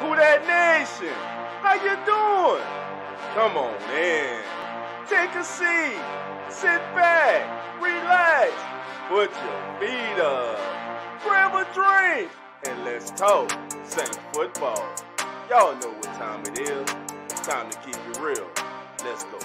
Who that nation? How you doing? Come on in. Take a seat. Sit back. Relax. Put your feet up. Grab a drink. And let's talk Saint football. Y'all know what time it is. Time to keep it real. Let's go.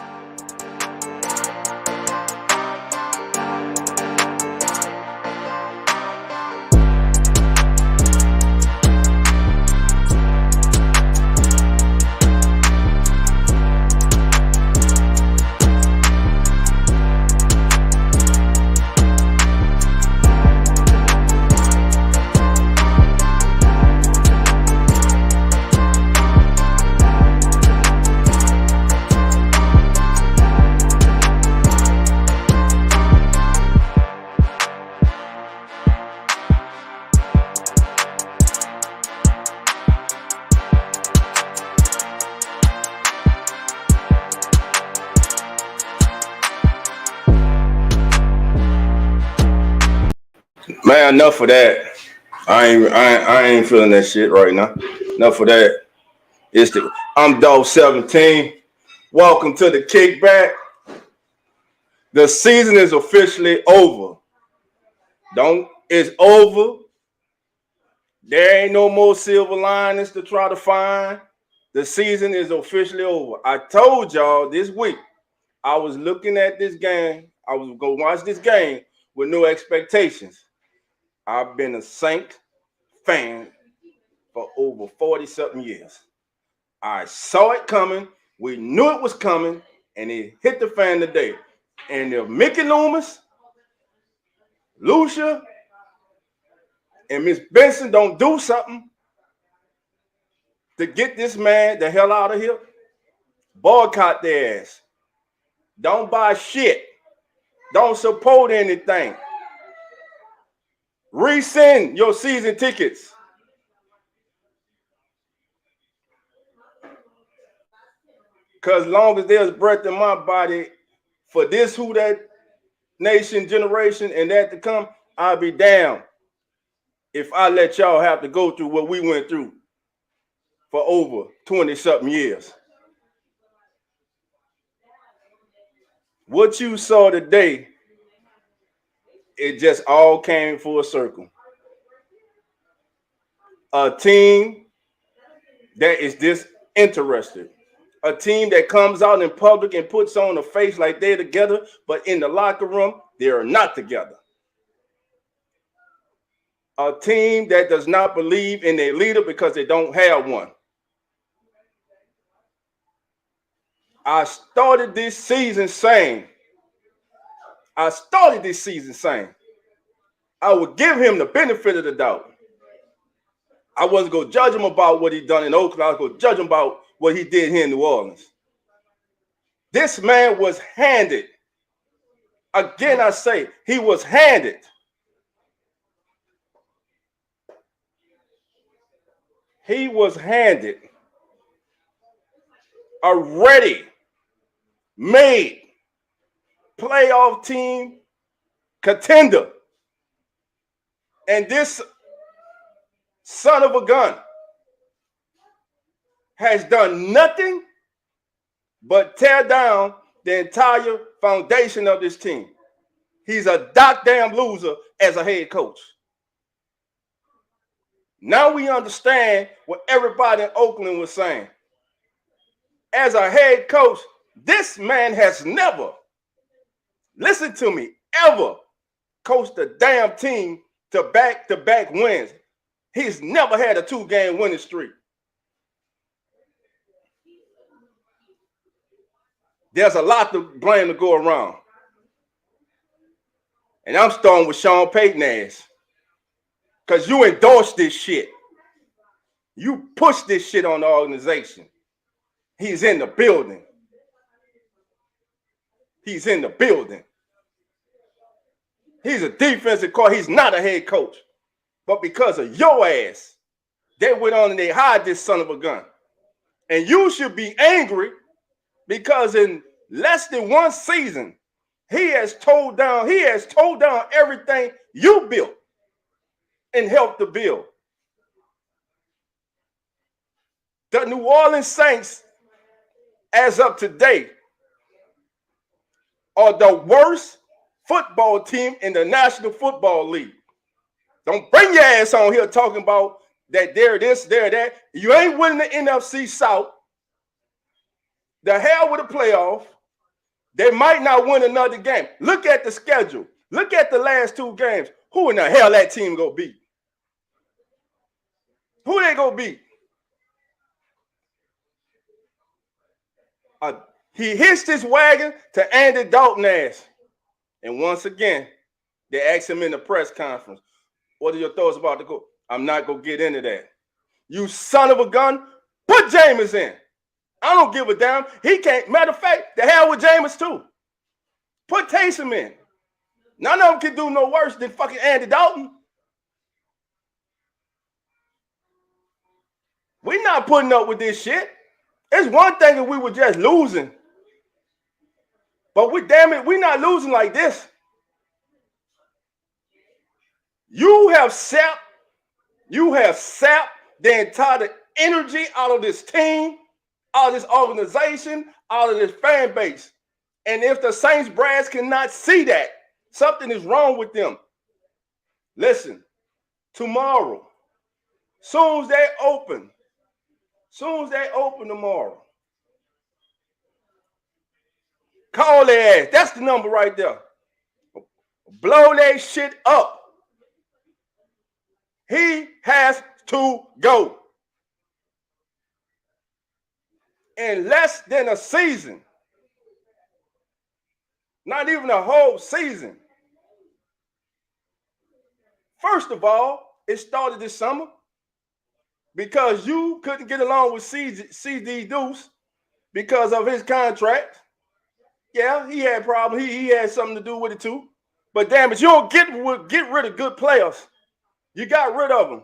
Man, enough of that. I ain't feeling that shit right now. Enough of that. I'm Dog 17. Welcome to the Kickback. The season is officially over. It's over. There ain't no more silver linings to try to find. The season is officially over. I told y'all this week I was looking at this game. I was going to watch this game with no expectations. I've been a Saint fan for over 40-something years. I saw it coming. We knew it was coming, and it hit the fan today. And if Mickey Loomis, Lucia, and Miss Benson don't do something to get this man the hell out of here, boycott their ass. Don't buy shit. Don't support anything. Resend your season tickets. Because long as there's breath in my body for this who that nation generation and that to come, I'll be damned if I let y'all have to go through what we went through for over 20-something years. What you saw today, it just all came full circle. A team that is disinterested. A team that comes out in public and puts on a face like they're together, but in the locker room, they are not together. A team that does not believe in their leader because they don't have one. I started this season saying, I would give him the benefit of the doubt. I wasn't going to judge him about what he done in Oakland. I was going to judge him about what he did here in New Orleans. This man was handed. Again, I say, he was handed. He was handed a ready-made playoff team contender. And this son of a gun has done nothing but tear down the entire foundation of this team. He's a goddamn loser as a head coach. Now we understand what everybody in Oakland was saying. As a head coach, this man has never, listen to me, ever coached a damn team to back-to-back wins. He's never had a 2-game winning streak. There's a lot to blame to go around. And I'm starting with Sean Payton ass. Because you endorsed this shit. You pushed this shit on the organization. He's in the building. He's in the building. He's a defensive coach. He's not a head coach. But because of your ass, they went on and they hired this son of a gun. And you should be angry because in less than one season, he has tore down everything you built and helped to build. The New Orleans Saints, as of today, are the worst football team in the National Football League. Don't bring your ass on here talking about that they're this, they're that. You ain't winning the NFC South. The hell with the playoff. They might not win another game. Look at the schedule. Look at the last two games. Who in the hell that team gonna beat? Who they gonna beat? He hitched his wagon to Andy Dalton ass. And once again, they asked him in the press conference, what are your thoughts about the goal? I'm not going to get into that. You son of a gun, put Jameis in. I don't give a damn. He can't. Matter of fact, the hell with Jameis too. Put Taysom in. None of them can do no worse than fucking Andy Dalton. We're not putting up with this shit. It's one thing if we were just losing. But damn it, we're not losing like this. You have sapped the entire energy out of this team, out of this organization, out of this fan base. And if the Saints brass cannot see that, something is wrong with them. Listen, tomorrow, soon as they open tomorrow, call their ass. That's the number right there. Blow that shit up. He has to go. In less than a season, not even a whole season. First of all, it started this summer because you couldn't get along with CD Deuce because of his contract. Yeah, he had problems. He had something to do with it too. But damn it, you don't get rid of good players. You got rid of them.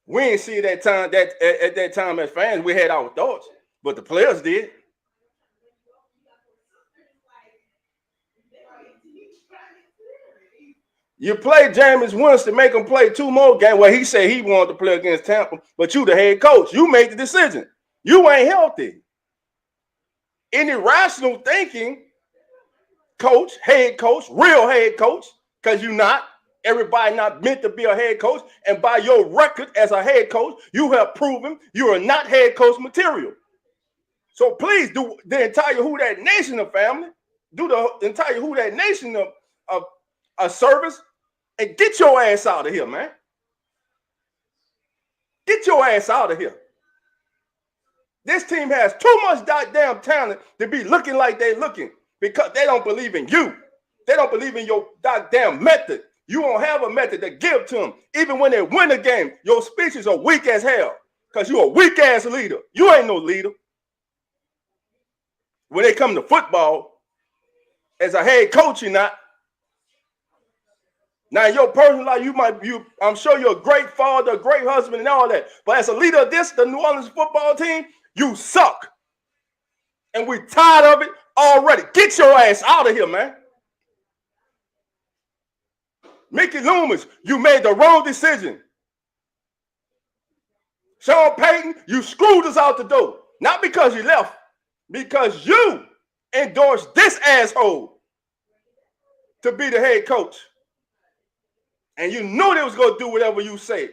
We didn't see it at that time as fans. We had our thoughts, but the players did. You play Jameis Winston, make him play 2 more games. Well, he said he wanted to play against Tampa, but you the head coach. You made the decision. You ain't healthy. Any rational thinking coach, head coach, real head coach, because you're not. Everybody not meant to be a head coach. And by your record as a head coach, you have proven you are not head coach material. So please do the entire Who That Nation of family, do the entire Who That Nation of a service, and get your ass out of here, man. Get your ass out of here. This team has too much goddamn talent to be looking like they're looking because they don't believe in you. They don't believe in your goddamn method. You don't have a method to give to them. Even when they win a game, your speeches are weak as hell because you're a weak-ass leader. You ain't no leader. When they come to football, as a head coach, you're not. Now, in your personal life, I'm sure you're a great father, a great husband, and all that. But as a leader of the New Orleans football team, you suck. And we're tired of it already. Get your ass out of here, man. Mickey Loomis, you made the wrong decision. Sean Payton, you screwed us out the door. Not because you left, because you endorsed this asshole to be the head coach. And you knew they was going to do whatever you say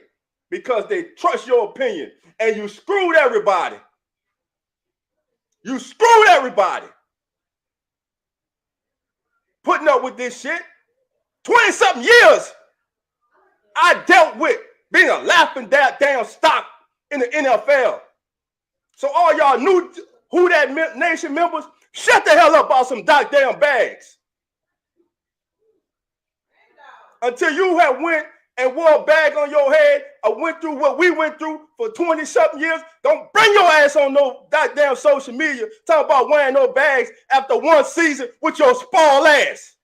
because they trust your opinion. And you screwed everybody. You screwed everybody. Putting up with this shit. 20-something years I dealt with being a laughing damn stock in the NFL. So all y'all new Who That Nation members, shut the hell up about some goddamn bags. Until you have went and wore a bag on your head or went through what we went through for 20-something years, don't bring your ass on no goddamn social media talking about wearing no bags after one season with your spoiled ass.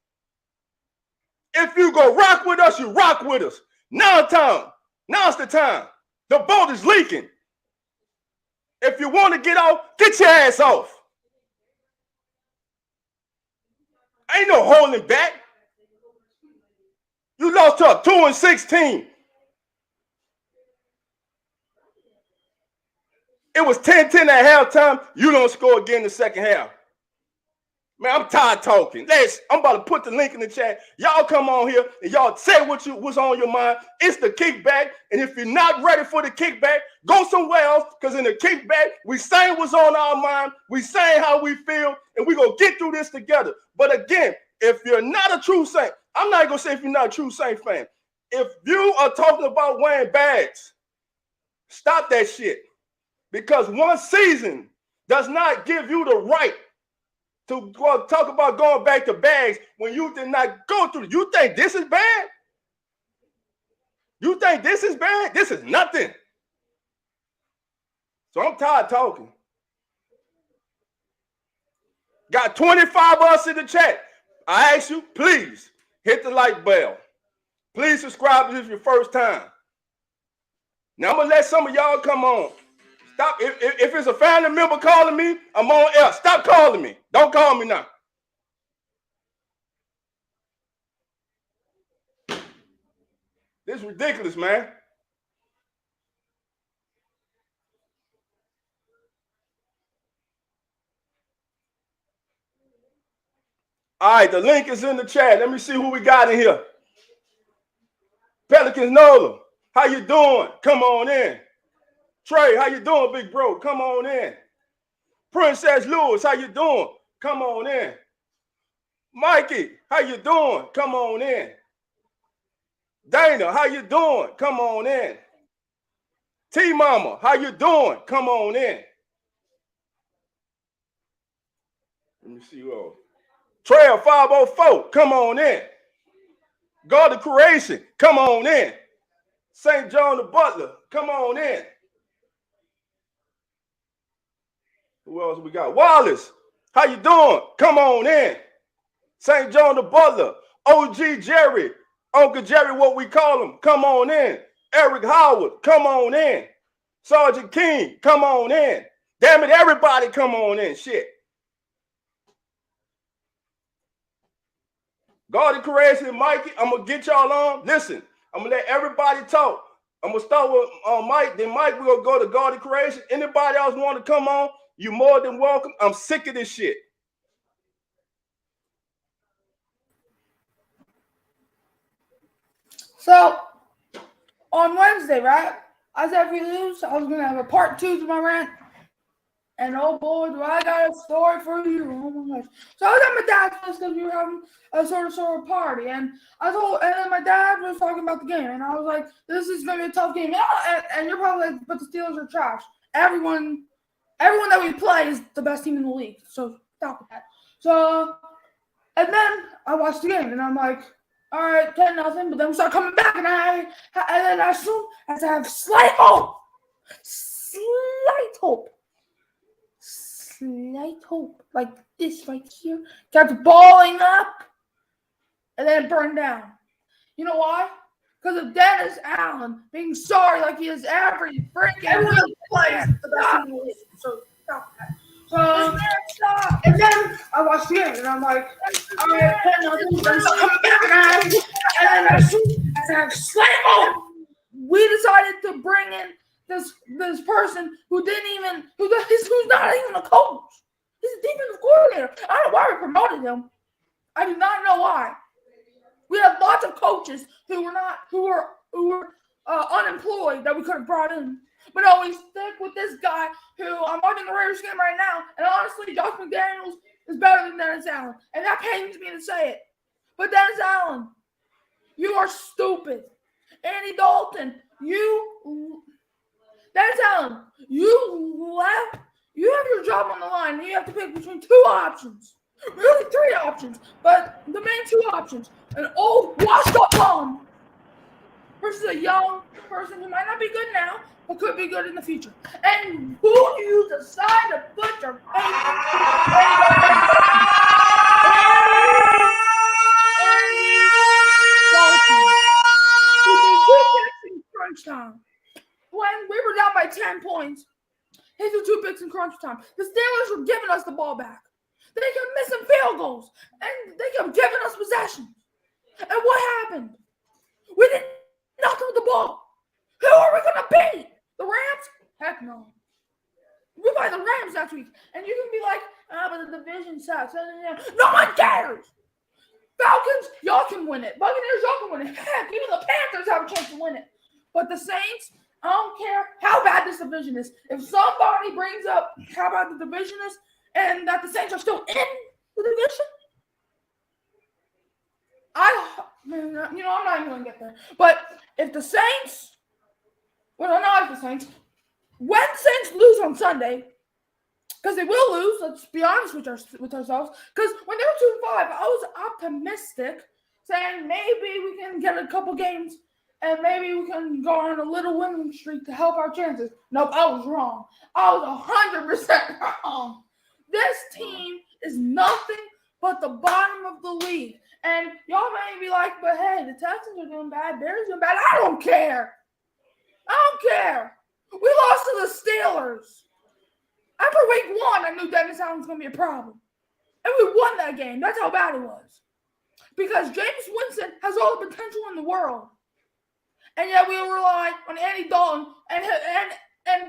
If you go rock with us, you rock with us. Now's the time. The boat is leaking. If you want to get off, get your ass off. Ain't no holding back. You lost to a 2-16 team. It was 10-10 at halftime. You don't score again in the second half. Man, I'm tired talking. I'm about to put the link in the chat. Y'all come on here and y'all say what's on your mind. It's the kickback. And if you're not ready for the kickback, go somewhere else. Because in the kickback, we saying what's on our mind. We saying how we feel. And we're going to get through this together. But again, if you're not a true Saint, I'm not going to say if you're not a true Saint fan. If you are talking about wearing bags, stop that shit. Because one season does not give you the right to talk about going back to bags when you did not go through it. You think this is bad? You think this is bad? This is nothing. So I'm tired talking. Got 25 of us in the chat. I ask you, please hit the like bell. Please subscribe if it's your first time. Now I'm going to let some of y'all come on. Stop. If it's a family member calling me, I'm on air. Stop calling me. Don't call me now. This is ridiculous, man. All right, the link is in the chat. Let me see who we got in here. Pelicans Nola, how you doing? Come on in. Trey, how you doing, big bro? Come on in. Princess Lewis, how you doing? Come on in. Mikey, how you doing? Come on in. Dana, how you doing? Come on in. T-Mama, how you doing? Come on in. Let me see who else. Trail 504, come on in. God of Creation, come on in. St. John the Butler, come on in. Who else we got? Wallace, how you doing? Come on in. St. John the Butler, OG Jerry, Uncle Jerry, what we call him, come on in. Eric Howard, come on in. Sergeant King, come on in. Damn it, everybody come on in, shit. God of Creation, Mikey, I'm going to get y'all on. Listen, I'm going to let everybody talk. I'm going to start with Mike. Then Mike, we're going to go to God of Creation. Anybody else want to come on? You're more than welcome. I'm sick of this shit. So, on Wednesday, right? I said if we lose, I was going to have a part 2 to my rant. And oh boy, do I got a story for you. Oh my gosh. So I was at my dad's house because we were having a sort of party. And then my dad was talking about the game. And I was like, this is going to be a tough game. And you're probably like, but the Steelers are trash. Everyone that we play is the best team in the league. So stop with that. So, and then I watched the game and I'm like, all right, 10-0. But then we start coming back and then I assume as I have slight hope. Slight hope, like this right here, kept balling up, and then it burned down. You know why? Because of Dennis Allen being sorry like he is every freaking week plays the best in the league. So stop that. So and then I watched the game and I'm like, all right, 10-0, then start coming back, and then as I have slight hope, we decided to bring in this person who's not even a coach. He's a defensive coordinator. I don't know why we promoted him. I do not know why. We have lots of coaches who were unemployed that we could have brought in. But no, we stick with this guy who I'm watching the Raiders game right now, and honestly, Josh McDaniels is better than Dennis Allen. And that pains me to say it. But Dennis Allen, you are stupid. Andy Dalton, Dennis Allen, you have your job on the line, and you have to pick between 2 options. Really 3 options, but the main 2 options. An old, washed-up bum versus a young person who might not be good now, but could be good in the future. And who do you decide to put your faith in? Andy Dalton. He did 2 picks in crunch time. When we were down by 10 points, he threw 2 picks in crunch time. The Steelers were giving us the ball back. They kept missing field goals, and they kept giving us possession. And what happened? We did nothing with the ball. Who are we going to beat? The Rams? Heck no. We play the Rams next week, and you can be like, but the division sucks. No one cares. Falcons, y'all can win it. Buccaneers, y'all can win it. Heck, even the Panthers have a chance to win it. But the Saints, I don't care how bad this division is. If somebody brings up how bad the division is and that the Saints are still in the division, I'm not even going to get there. But if the Saints, not if the Saints, when Saints lose on Sunday, because they will lose, let's be honest with ourselves, because when they were 2-5, I was optimistic, saying maybe we can get a couple games and maybe we can go on a little winning streak to help our chances. Nope, I was wrong. I was 100% wrong. This team is nothing but the bottom of the league. And y'all may be like, but hey, the Texans are doing bad, Bears are doing bad. I don't care. We lost to the Steelers. After week 1, I knew Dennis Allen was going to be a problem. And we won that game. That's how bad it was. Because James Winston has all the potential in the world. And yet we rely on Andy Dalton. And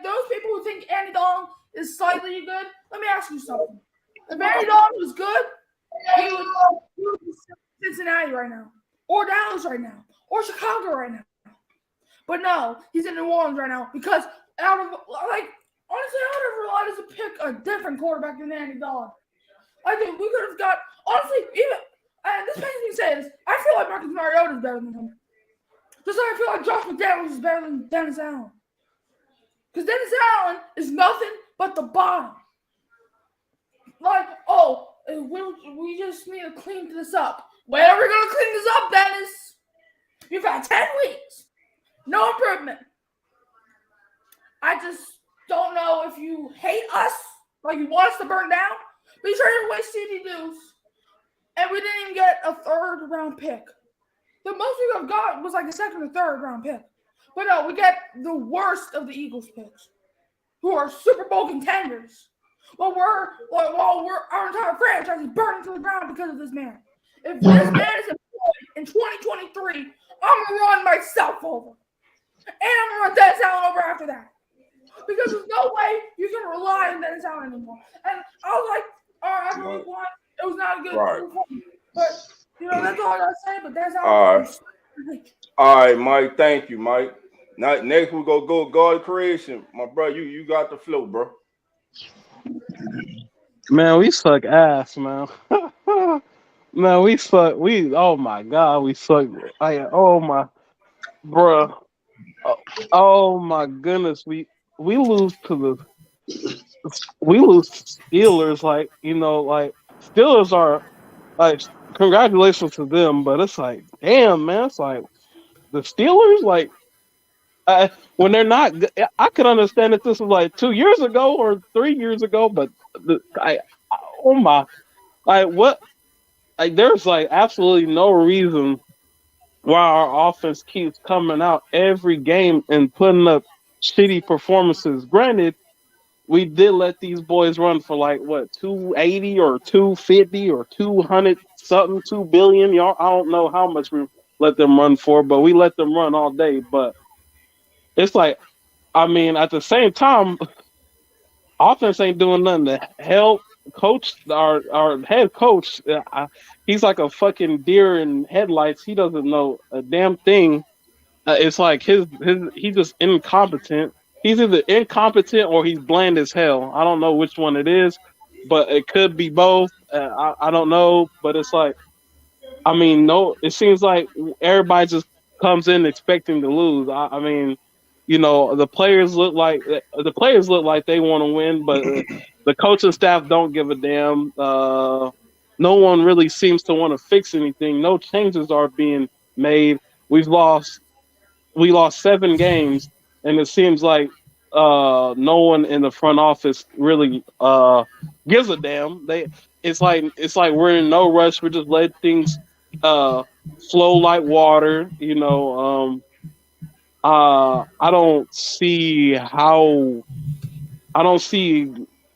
those people who think Andy Dalton is slightly good, let me ask you something. If Andy Dalton was good, he would be in Cincinnati right now. Or Dallas right now. Or Chicago right now. But no, he's in New Orleans right now. Because honestly, I would have relied to pick a different quarterback than Andy Dalton. I think we could have got, honestly, and this makes me say this, I feel like Marcus Mariota is better than him. Just like I feel like Josh McDaniels is better than Dennis Allen. Because Dennis Allen is nothing but the bottom. Like, we just need to clean this up. When are we going to clean this up, Dennis? You've had 10 weeks. No improvement. I just don't know if you hate us, like you want us to burn down, but you traded away CD Deuce, and we didn't even get a 3rd round pick. The most we have got was like a 2nd or 3rd round pick. But no, we get the worst of the Eagles picks, who are Super Bowl contenders. While our entire franchise is burning to the ground because of this man. If this man is employed in 2023, I'm going to run myself over. And I'm going to run Dennis Allen over after that. Because there's no way you can rely on Dennis Allen anymore. And I was like, all right, after week 1, it was not a good performance. But, that's all I got to say. But Dennis Allen. All right, Mike. Thank you, Mike. Now, next we go God creation. My bro, you got the flow, bro. Man, we suck ass, man. Man, we suck. Oh my God, we suck. Oh my, bruh. Oh my goodness, we lose to Steelers. Like Steelers are like congratulations to them, but it's like damn man, it's like the Steelers when they're not. I could understand if this was like 2 years ago or 3 years ago, but oh my, what there's absolutely no reason why our offense keeps coming out every game and putting up shitty performances. Granted, we did let these boys run for 280 or 250 or 200 something, 2 billion. Y'all, I don't know how much we let them run for, but we let them run all day. But it's at the same time, offense ain't doing nothing to help coach our head coach. He's like a fucking deer in headlights. He doesn't know a damn thing. It's like he's just incompetent. He's either incompetent or he's bland as hell. I don't know which one it is, but it could be both. I don't know, but it's no. It seems like everybody just comes in expecting to lose. The players look like they want to win, but the coaching staff don't give a damn. No one really seems to want to fix anything. No changes are being made. We lost 7 games, and it seems like no one in the front office really gives a damn. It's like we're in no rush. We just let things flow like water. I don't see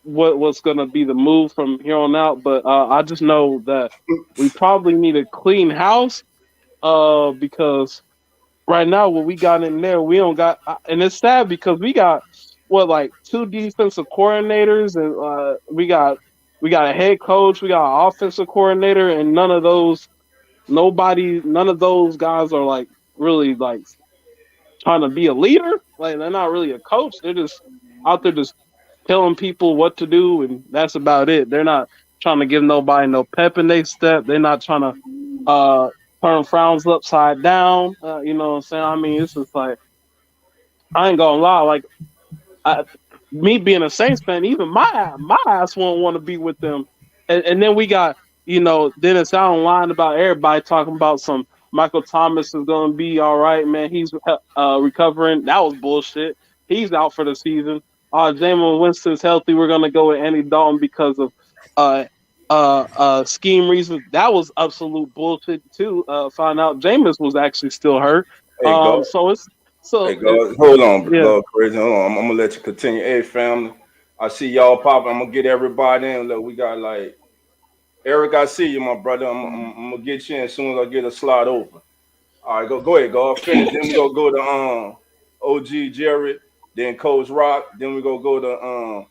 what's gonna be the move from here on out, but I just know that we probably need a clean house because right now what we got in there, we don't got, and it's sad because we got like 2 defensive coordinators, and we got a head coach, we got an offensive coordinator, and none of those guys are like really like trying to be a leader. Like they're not really a coach. They're just out there just telling people what to do, and that's about it. They're not trying to give nobody no pep in their step. They're not trying to turn frowns upside down. You know what I'm saying? I mean, it's just like I ain't gonna lie. Like I, me being a Saints fan, even my ass won't want to be with them. And then we got Dennis Allen lying about everybody talking about some Michael Thomas is gonna be all right, man. He's recovering. That was bullshit. He's out for the season. Jameis Winston's healthy. We're gonna go with Andy Dalton because of scheme reasons. That was absolute bullshit too. Found out Jameis was actually still hurt. Hey, go. So it's Hey, go. Hold on, yeah. go crazy. Hold on. I'm gonna let you continue. Hey, family. I see y'all popping. I'm gonna get everybody in. Look, we got like Eric. I see you, my brother. I'm gonna get you in as soon as I get a slot open. All right, go ahead, go finish. Then we go to OG Jared, then Coach Rock, then we go to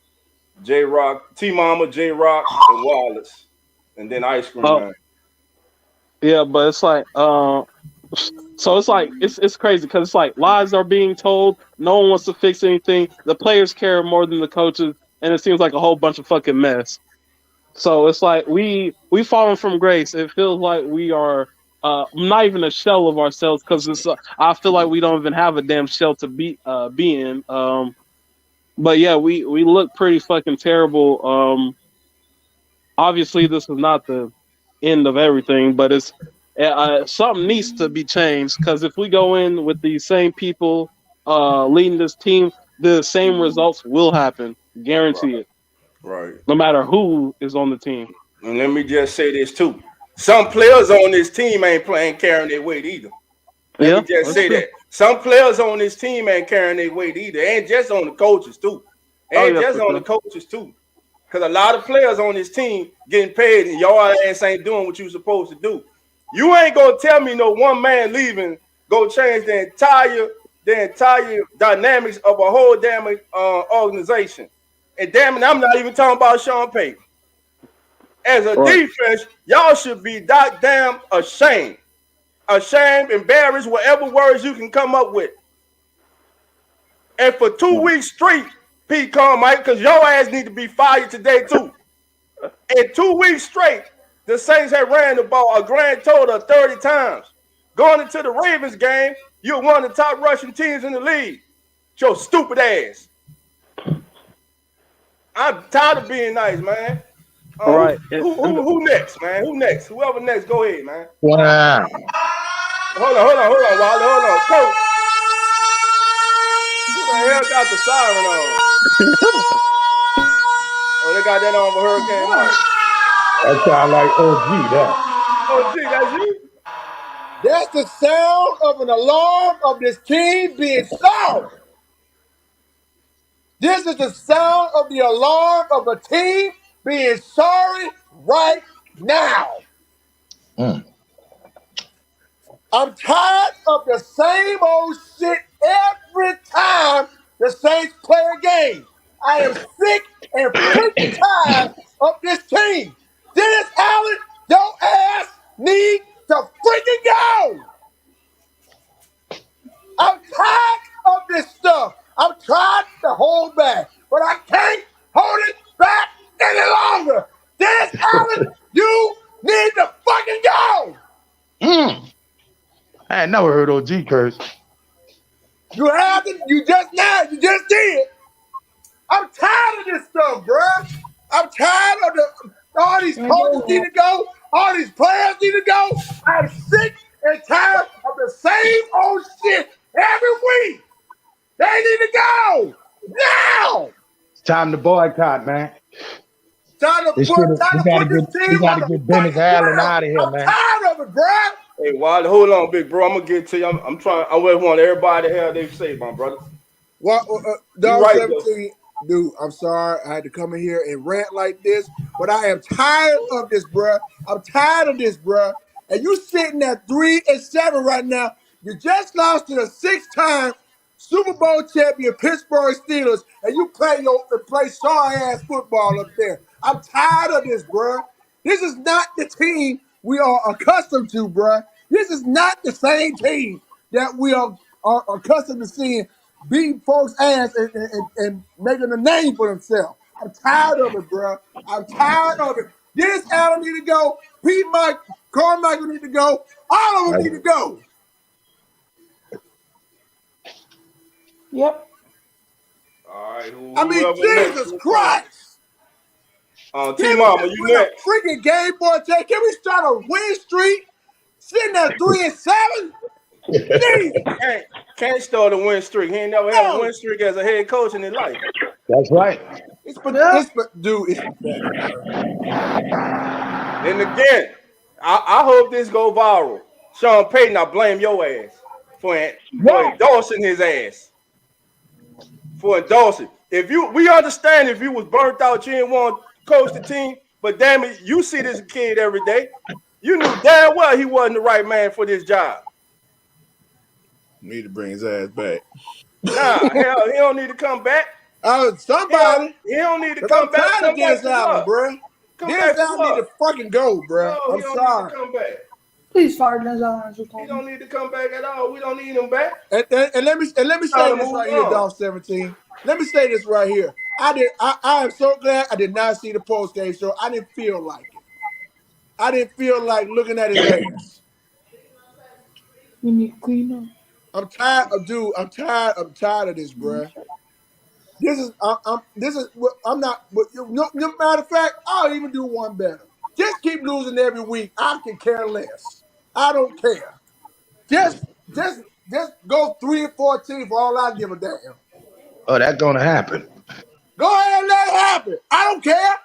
J Rock, T Mama, J Rock, and Wallace, and then Ice Cream Man. Yeah, but it's like so it's like it's crazy because it's like lies are being told. No one wants to fix anything. The players care more than the coaches, and it seems like a whole bunch of fucking mess. So it's like we fallen from grace. It feels like we are not even a shell of ourselves because it's. I feel like we don't even have a damn shell to be in. But yeah, we look pretty fucking terrible. Obviously, this is not the end of everything, but it's something needs to be changed because if we go in with these same people leading this team, the same results will happen. Guarantee it. Right. No matter who is on the team. And let me just say this too. Some players on this team ain't carrying their weight either. Let me just say that. Some players on this team ain't carrying their weight either. And just on the coaches too. The coaches too. Because a lot of players on this team getting paid and y'all ass ain't doing what you supposed to do. You ain't gonna tell me no one man leaving go change the entire dynamics of a whole damn organization. And damn it, I'm not even talking about Sean Payton. As a defense, y'all should be damn ashamed. Ashamed, embarrassed, whatever words you can come up with. And for 2 weeks straight, Pete Carmichael, because your ass need to be fired today too. In 2 weeks straight, the Saints have ran the ball a grand total of 30 times. Going into the Ravens game, you're one of the top rushing teams in the league. Your stupid ass. I'm tired of being nice, man. All right. Who next, man? Who next? Whoever next, go ahead, man. Wow. Hold on, Wally. Hold on. Coach. Who the hell got the siren on? Oh, they got that on for Hurricane Mike. That sound like OG, that. OG, that's you? That's the sound of an alarm of this team being sorry. This is the sound of the alarm of a team being sorry right now. I'm tired of the same old shit every time the Saints play a game. I am sick and freaking tired of this team. Dennis Allen, your ass need to freaking go. I'm tired of this stuff. I'm trying to hold back, but I can't hold it back any longer. Dennis Allen, you need to fucking go. I ain't never heard OG curse. You haven't? You just did. I'm tired of this stuff, bruh. I'm tired of all these coaches need to go. All these players need to go. I'm sick and tired of the same old shit every week. They need to go now. It's time to boycott, man. Time to put this team on the Dennis Allen out of here, I'm man. tired of it, bruh. Hey, Wally, hold on, big bro. I'm gonna get to you. I'm trying. I want everybody to have their say, my brother. Well, Dog right, 17, dude, I'm sorry I had to come in here and rant like this, but I am tired of this, bruh. I'm tired of this, bruh. And you sitting at 3-7 right now. You just lost to the 6th time Super Bowl champion Pittsburgh Steelers, and you play sorry ass football up there. I'm tired of this, bruh. This is not the team we are accustomed to, bruh. This is not the same team that we are accustomed to seeing beating folks' ass and making a name for themselves. I'm tired of it, bruh. I'm tired of it. Dennis Allen need to go. Pete Mike, Carmichael need to go. All of them need to go. Yep. All right, I mean, whoever Jesus next? Christ. T Mama, you With a next. freaking Game Boy take. Can we start a win streak? Sitting at 3-7? Jesus. Can't start a win streak. He ain't never had a win streak as a head coach in his life. That's right. It's pathetic, bro. And again, I hope this go viral. Sean Payton, I blame your ass for endorsing his ass. For endorsing. We understand if you was burnt out, you didn't want to coach the team, but damn it, you see this kid every day. You knew damn well he wasn't the right man for this job. Need to bring his ass back. Nah, hell, he don't need to come back. Somebody. He don't need to come back. I'm tired of Dennis Allen, bro. Dennis Allen need to fucking go, bro. No, I'm sorry. Need to come back. Please fire Dennis Allen. He don't need to come back at all. We don't need him back. And let me say this right here, Dog 17. Let me say this right here. I am so glad I did not see the post game show. I didn't feel like it. I didn't feel like looking at his ass. We need to clean up. I'm tired of this, bruh. I'm not. No matter of fact, I'll even do one better. Just keep losing every week. I can care less. I don't care. Just go 3-14 for all I give a damn. Oh, that's gonna happen. Go ahead and let it happen. I don't care.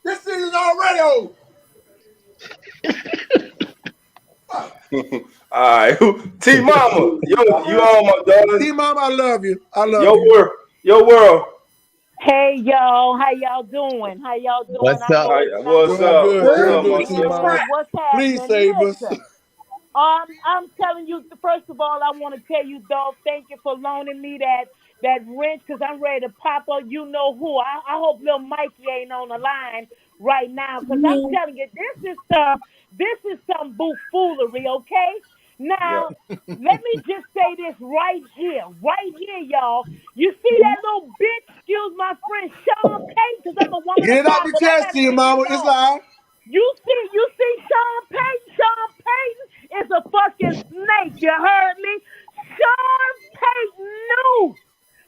This season's already over. All right, T Mama, you on my daughter? T Mama, I love you. I love you. Your world. Hey y'all, how y'all doing? What's up? What's up? What's happening? Please save us. I'm telling you. First of all, I want to tell you, dog. Thank you for loaning me that wrench because I'm ready to pop up. You know who? I hope little Mikey ain't on the line right now because I'm telling you, this is some buffoonery. Okay. Now, let me just say this right here, y'all. You see that little bitch, excuse my friend, Sean Payton, because I'm a woman. Get it out the chest to you, Mama. It's live. You see Sean Payton? Sean Payton is a fucking snake. You heard me? Sean Payton knew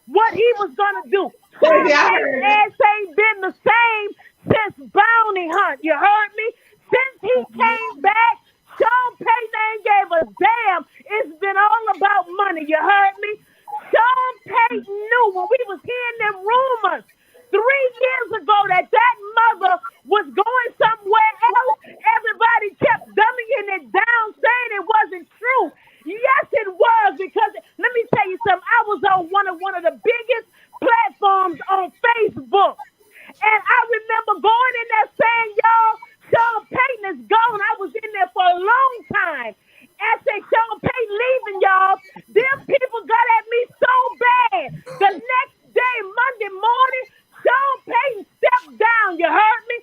what he was going to do. Sean Payton's ass ain't been the same since Bounty Hunt. You heard me? Since he came back, Sean Payton ain't gave a damn. It's been all about money. You heard me? Sean Payton knew when we was hearing them rumors 3 years ago that mother was going somewhere else. Everybody kept dumbing it down, saying it wasn't true. Yes, it was, because let me tell you something. I was on one of the biggest platforms on Facebook. And I remember going in there saying, y'all, Sean Payton is gone. I was in there for a long time. I said, Sean Payton leaving, y'all. Them people got at me so bad. The next day, Monday morning, Sean Payton stepped down. You heard me?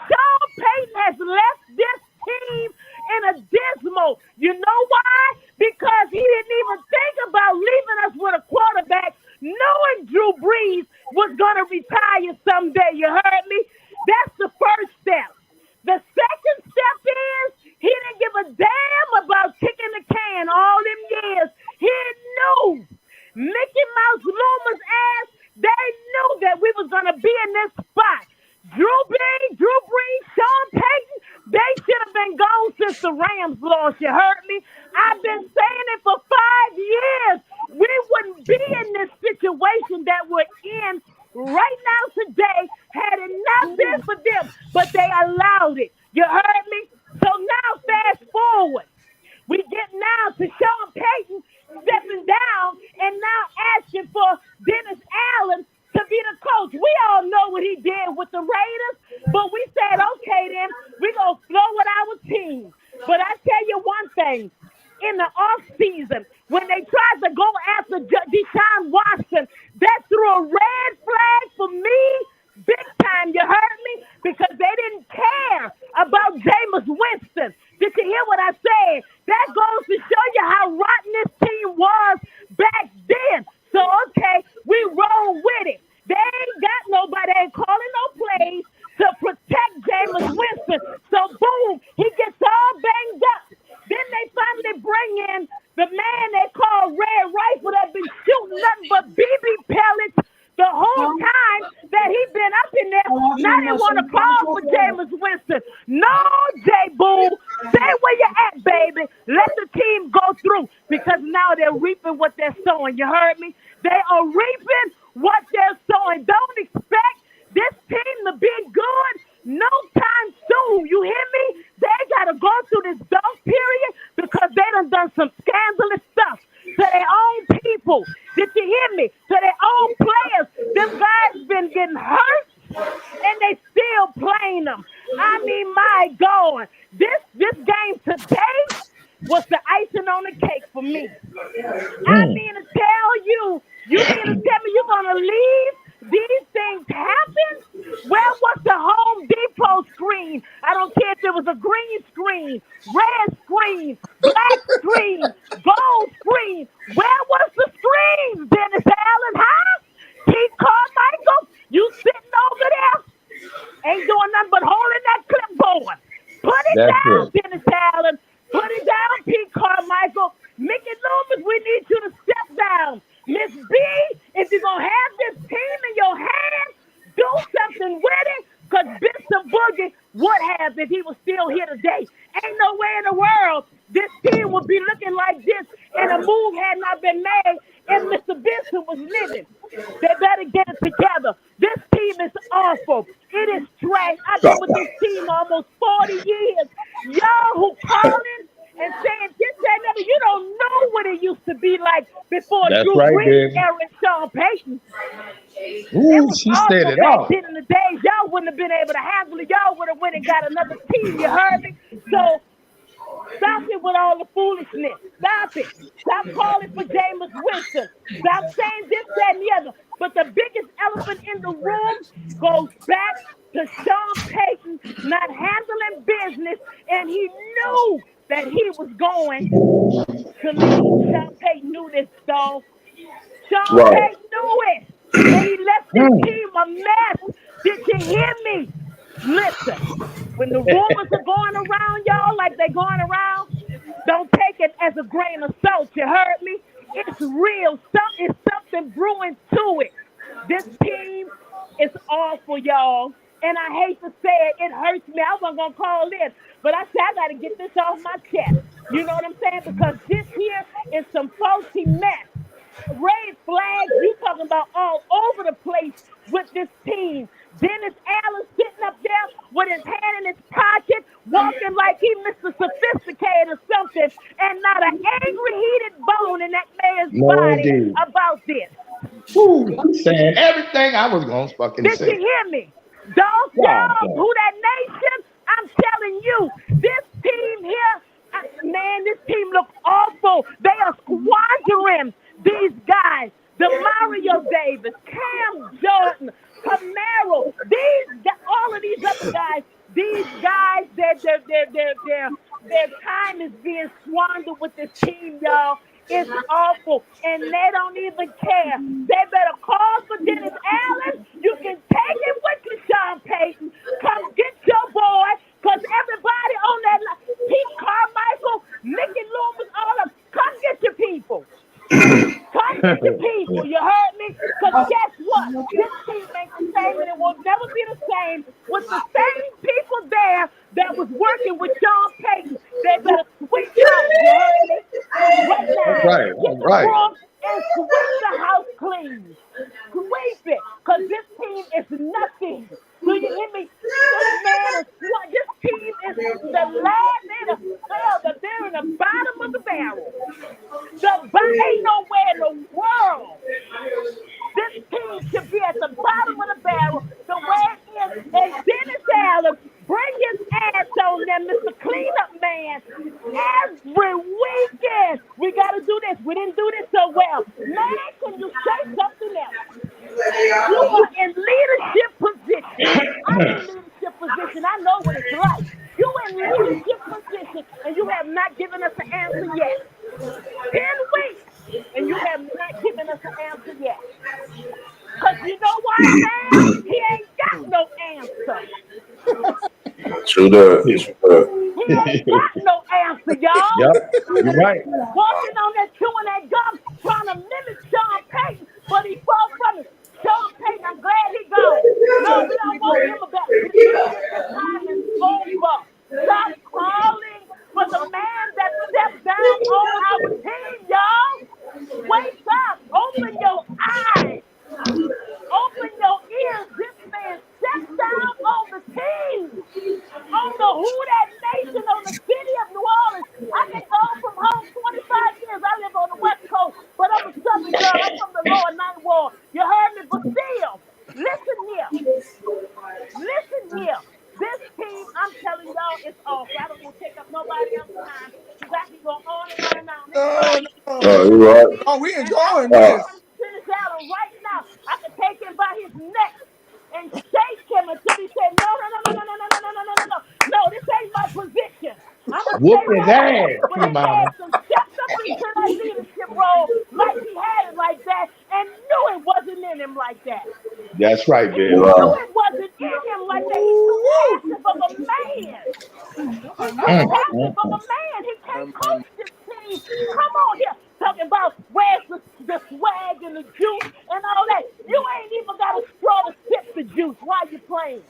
Sean Payton has left this team in a dismal. You know why? Because he didn't even think about leaving us with a quarterback, knowing Drew Brees was going to retire someday. You heard me? That's the first step. The second step is he didn't give a damn about kicking the can all them years. He knew Mickey Mouse Loomer's ass. They knew that we was going to be in this spot. Drew Brees, Sean Payton, they should have been gone since the Rams lost. You heard me? I've been saying it for 5 years. We wouldn't be in this situation that we're in right now today had it not been for them. But they allowed it. You heard me? So now fast forward. We get now to Sean Payton stepping down and now asking for Dennis Allen to be the coach. We all know what he did with the Raiders, but we said, okay, then we're going to flow with our team. But I tell you one thing, in the off season when they tried to go after Deshaun Watson. That threw a red flag for me, big time. You heard me? Because they didn't care about Jameis Winston. Did you hear what I said? That goes to show you how rotten this team was back then. So, okay, we roll with it. They ain't got nobody, ain't calling no plays to protect Jameis Winston. So, boom, he gets all banged up. Then they finally bring in the man they call Red Rifle that been shooting nothing but BB pellets the whole time that he been up in there. Now they want to call for Jameis Winston. No, J-Boo. Stay where you at, baby. Let the team go through because now they're reaping what they're sowing. You heard me? They are reaping what they're sowing. Don't expect this team to be good no time soon. You hear me? They got to go through this dunk period because they done some scandalous stuff to their own people. Did you hear me? To their own players. Them guys been getting hurt and they still playing them. I mean, my God. This game today was the icing on the cake for me. I mean to tell you, you mean to tell me you're going to leave these things happen? Where was the Home Depot screen? I don't care if it was a green screen, red screen, black screen, gold screen. Where was the screens, Dennis Allen, huh? Keith Carmichael, you sitting over there, ain't doing nothing but holding that clipboard. Put it down, Dennis Allen. Put it down, Pete Carmichael. Mickey Loomis, we need you to step down. Miss B, if you're going to have this team in your hands, do something with it, because Bishop Boogie would have if he was still here today. Ain't no way in the world this team would be looking like this and a move had not been made if Mr. Bishop was living. They better get it together. This team is awful. It is trash. I've been with this team almost 40 years. Y'all who calling and saying this, that, and other, you don't know what it used to be like before Drew Brees era and Sean Payton. Ooh, she said it all. In the days, y'all wouldn't have been able to handle it. Y'all would have went and got another team. You heard me? So stop it with all the foolishness. Stop it. Stop calling for Jameis Winston. Stop saying this, that, and the other. But the biggest elephant in the room goes back to Sean Payton not handling business, and he knew that he was going to leave. Sean Payton knew this, dog. Sean Payton knew it. And he left this team a mess. Did you hear me? Listen, when the rumors are going around, y'all, like they're going around, don't take it as a grain of salt. You heard me? It's real. It's something brewing to it. This team is awful, y'all. And I hate to say it. It hurts me. I wasn't going to call in. But I said, I got to get this off my chest. You know what I'm saying? Because this here is some faulty mess. Red flags, you talking about all over the place with this team. Dennis Allen sitting up there with his hand in his pocket, walking like he Mr. Sophisticated or something, and not an angry, heated bone in that man's body about this. Ooh, I'm saying everything I was going to fucking say. Did you hear me? Dog, who that nation? I'm telling you, this team here, man, this team looks awful. They are squandering these guys. Mario Davis, Cam Jordan, Camaro, all of these other guys, their time is being squandered with this team, y'all. It's awful, and they don't even care. They better call for Dennis Allen. You can take it with you, Sean Payton. Come get your boy, because everybody on that line, Pete Carmichael, Mickey Loomis, all of them, come get your people. Come get your people, you heard me? Because guess what? This team ain't the same, and it will never be the same with the same people there that was working with Sean Payton. They better switch out, you heard me? Right now. Get the broom and sweep the house clean. Sweep it, because this team is nothing. Do you hear me? This team is the last that they're in the bottom of the barrel. Ain't nowhere in the world. This team You are in leadership position. I'm in leadership position. I know what it's like. You in leadership position, and you have not given us an answer yet. 10 weeks, and you have not given us an answer yet. Because you know why, Sam? He ain't got no answer. True that. He ain't got no answer, y'all. Yep, you're right. Walking on that chewing that gum, trying to mimic Sean Payton, but he fought from it. Sean Payton, I'm glad he gone. No, we don't want him back. His time is over. Stop calling for the man that stepped down on our team, y'all. Wake up. Open your eyes. Open your ears. This man stepped down on the team. On the Who That Nation, on the city of New Orleans. I can go from home 25 years. I live on the West Coast, but I'm a Southern girl. I'm from the lower Ninth Ward. You heard me? But still, listen here. Listen here. This team, I'm telling y'all, it's off. I don't want to take up nobody else's time because I can go on and on and on. You're right. Oh, we enjoying I this. want to finish out right now. I can take him by his neck and shake him until he said, no. No, this ain't my position. I'm going to Whoop stay his right here. ass, When his mama. ass stepped up into that leadership role like he had it like that and knew it wasn't in him like that. That's right, He Bill. knew it wasn't in him like that. He's too passive of a man. He's too passive of a man. He can't coach this team. Come on here. Talking about where's the swag and the juice and all that. You ain't even got a straw to sip the juice while you playing.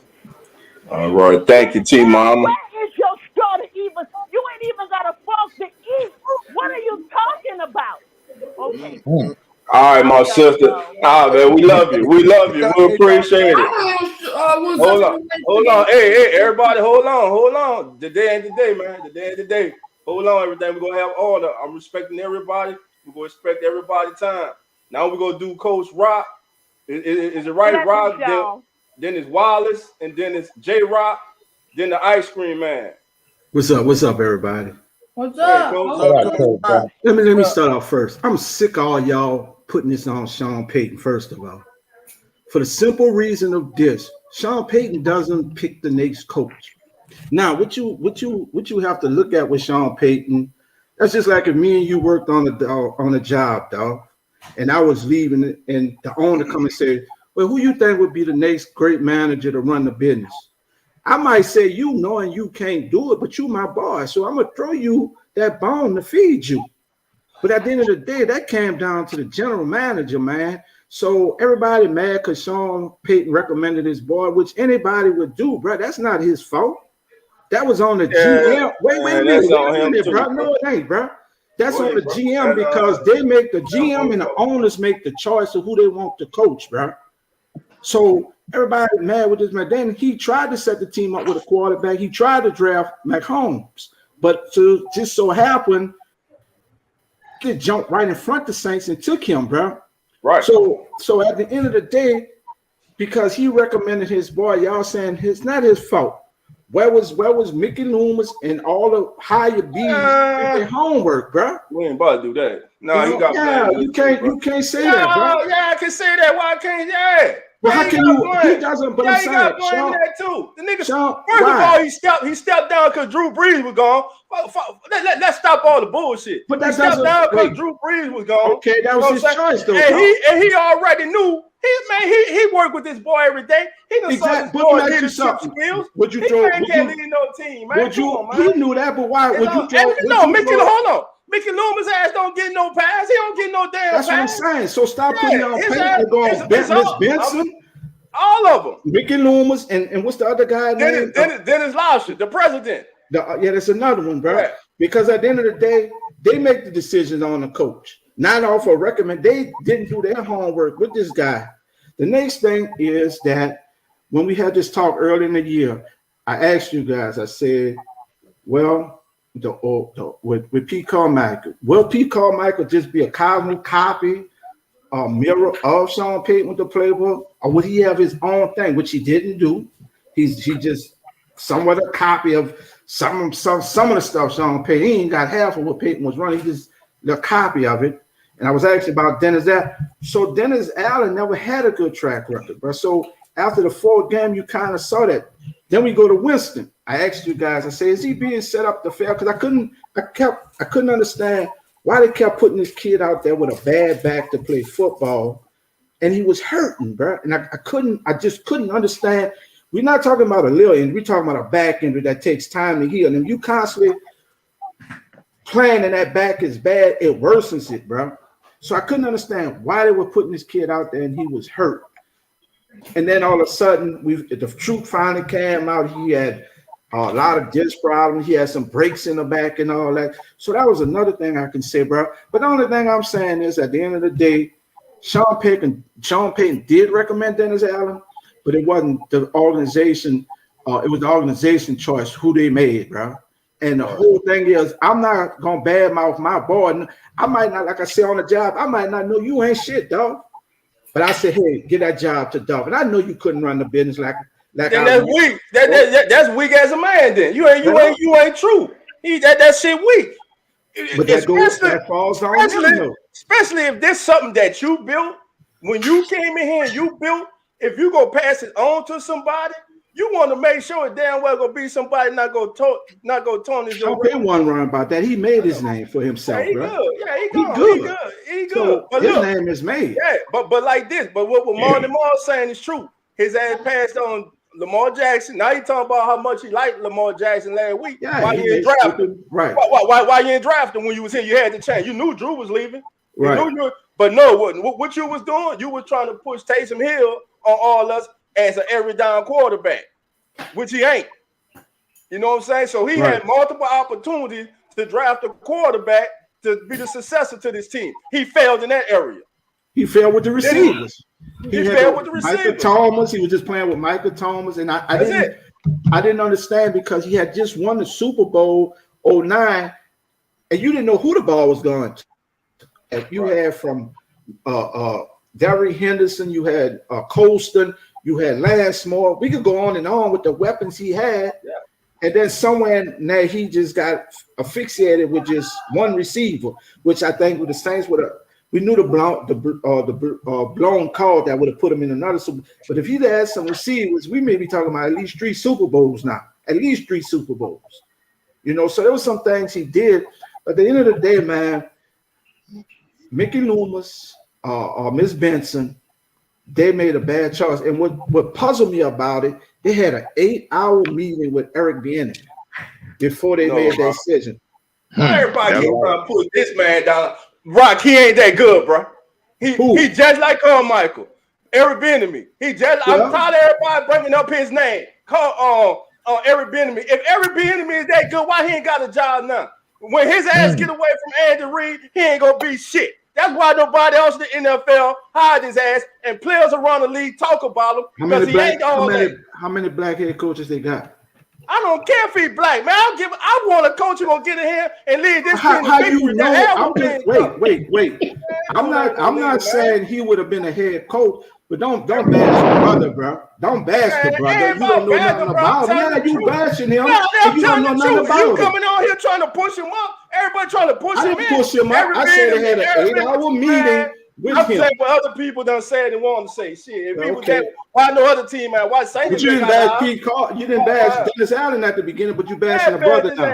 All right. Thank you, T Mama. Where is your straw to even? You ain't even got a fork to eat. What are you talking about? Okay. All right, my sister. Man, we love you. We love you. We appreciate it. Hold on. Hey, everybody, hold on. The day ain't the day, man. The day ain't the day. Hold on, everything. We're gonna have order. I'm respecting everybody. We're gonna respect everybody's time. Now we're gonna do Coach Rock. Is it right, Rock? Then it's Wallace, and then it's J Rock, then the Ice Cream Man. What's up, everybody? What's up? Let me start off first. I'm sick of all y'all putting this on Sean Payton, first of all. For the simple reason of this, Sean Payton doesn't pick the next coach. Now, what you have to look at with Sean Payton, that's just like if me and you worked on a job, dog, and I was leaving, and the owner come and say, well, who you think would be the next great manager to run the business? I might say, you knowing you can't do it, but you my boss, so I'm gonna throw you that bone to feed you. But at the end of the day, that came down to the general manager, man. So everybody mad because Sean Payton recommended his boy, which anybody would do, bro. That's not his fault. That was on the GM. Wait a minute, bro. No, it ain't, bro. That's on the GM because they make the GM and the owners make the choice of who they want to coach, bro. So everybody mad with this man. Then he tried to set the team up with a quarterback. He tried to draft Mahomes, but just so happened, he jumped right in front of the Saints and took him, bro. Right. So at the end of the day, because he recommended his boy, y'all saying it's not his fault. Where was Mickey Loomis and all the higher B's their homework, bro? We ain't about to do that. No, he got you can't say that, bro. Yeah, I can say that. Why can't Well, how can you? He doesn't. But I'm saying, he got blame that too. The nigga. Sean, first of all, he stepped down because Drew Brees was gone. Let's stop all the bullshit. But he stepped down because Drew Brees was gone. Okay, that was his choice, though. And he already knew. He worked with this boy every day. He done saw this boy leadership skills. Would you can't lead no team, man. He knew that, but why would you throw? Hold on. Mickey Loomis' ass don't get no pass. He don't get no damn pass. That's what I'm saying. So stop putting on Payton and going Benson. All of them. Mickey Loomis and what's the other guy name? Dennis Lauscher, the president. That's another one, bro. Right. Because at the end of the day, they make the decisions on the coach, not off a recommend. They didn't do their homework with this guy. The next thing is that when we had this talk early in the year, I asked you guys, I said, well, with Pete Carmichael, will Pete Carmichael just be a copy or mirror of Sean Payton with the playbook, or would he have his own thing, which he didn't do? He just somewhat a copy of some of the stuff Sean Payton. He ain't got half of what Payton was running. He just a copy of it. And I was asking about Dennis Allen. So Dennis Allen never had a good track record, bro. So after the fourth game, you kind of saw that. Then we go to Winston. I asked you guys, I said, is he being set up to fail? Because I couldn't understand why they kept putting this kid out there with a bad back to play football. And he was hurting, bro. And I just couldn't understand. We're not talking about a little injury. We're talking about a back injury that takes time to heal. And you constantly playing and that back is bad, it worsens it, bro. So I couldn't understand why they were putting this kid out there and he was hurt. And then all of a sudden, the truth finally came out. He had a lot of disc problems. He had some breaks in the back and all that. So that was another thing I can say, bro. But the only thing I'm saying is at the end of the day, Sean Payton did recommend Dennis Allen, but it wasn't the organization. It was the organization choice who they made, bro. And the whole thing is, I'm not gonna badmouth my boy. I might not, like I said on the job, I might not know you ain't shit, dog. But I said, hey, get that job to Dove. And I know you couldn't run the business like then that's weak. That's weak as a man. Then you ain't true. That shit weak. But that falls on him. Especially if there's something that you built when you came in here and you built. If you go pass it on to somebody, you want to make sure it damn well gonna be somebody not go tarnish your. Okay, one run about that. He made his name for himself, yeah, he bro. good. Yeah, he good. He good. So but his look, name is made. Yeah, but like this. But what Martin Moore saying is true. His ass passed on Lamar Jackson. Now he talking about how much he liked Lamar Jackson last week. Yeah, why you didn't draft him? Right. Why you didn't draft him when you was here? You had the chance. You knew Drew was leaving. Right. But no, what you was doing? You was trying to push Taysom Hill on all us as an every down quarterback, which he ain't. You know what I'm saying? So he had multiple opportunities to draft a quarterback to be the successor to this team. He failed in that area. He failed with the receivers. He failed with the receivers. Michael Thomas, he was just playing with Michael Thomas, and I didn't understand because he had just won the Super Bowl 09, and you didn't know who the ball was going to. And you had from Derrick Henderson, you had Colston, you had Lance Moore. We could go on and on with the weapons he had. Yeah. And then somewhere now he just got asphyxiated with just one receiver, which I think with the Saints would have. We knew the blown call that would have put him in another Super. But if he'd had some receivers, we may be talking about at least 3 Super Bowls now. At least 3 Super Bowls. You know, so there was some things he did. But at the end of the day, man, Mickey Loomis, Miss Benson, they made a bad choice. And what puzzled me about it, they had an 8-hour meeting with Eric Bieniemy before they made their decision. Everybody keep trying to put this man down. Rock, he ain't that good, bro. He just like Carmichael. Eric Bieniemy. I'm tired of everybody bringing up his name. Call Eric Bieniemy. If Eric Bieniemy is that good, why he ain't got a job now? When his ass get away from Andy Reid, he ain't gonna be shit. That's why nobody else in the NFL hide his ass and players around the league talk about him because he ain't all that. How many black head coaches they got? I don't care if he's black, man. I want a coach who gonna get in here and lead this team. How you know? Wait. I'm not saying he would have been a head coach, but don't bash your brother, bro. Don't bash the brother. You don't know nothing about him. Yeah, you bashing him. You don't know nothing about him. You coming on here trying to push him up. Everybody trying to push him in. I didn't push him up. I said they had an 8-hour meeting. I'm saying what other people done said and want to say. Shit, if people why no other team, man? Why Saints? But you didn't bash Pete Carter. You didn't bash Dennis Allen at the beginning, but you bashing the brother now.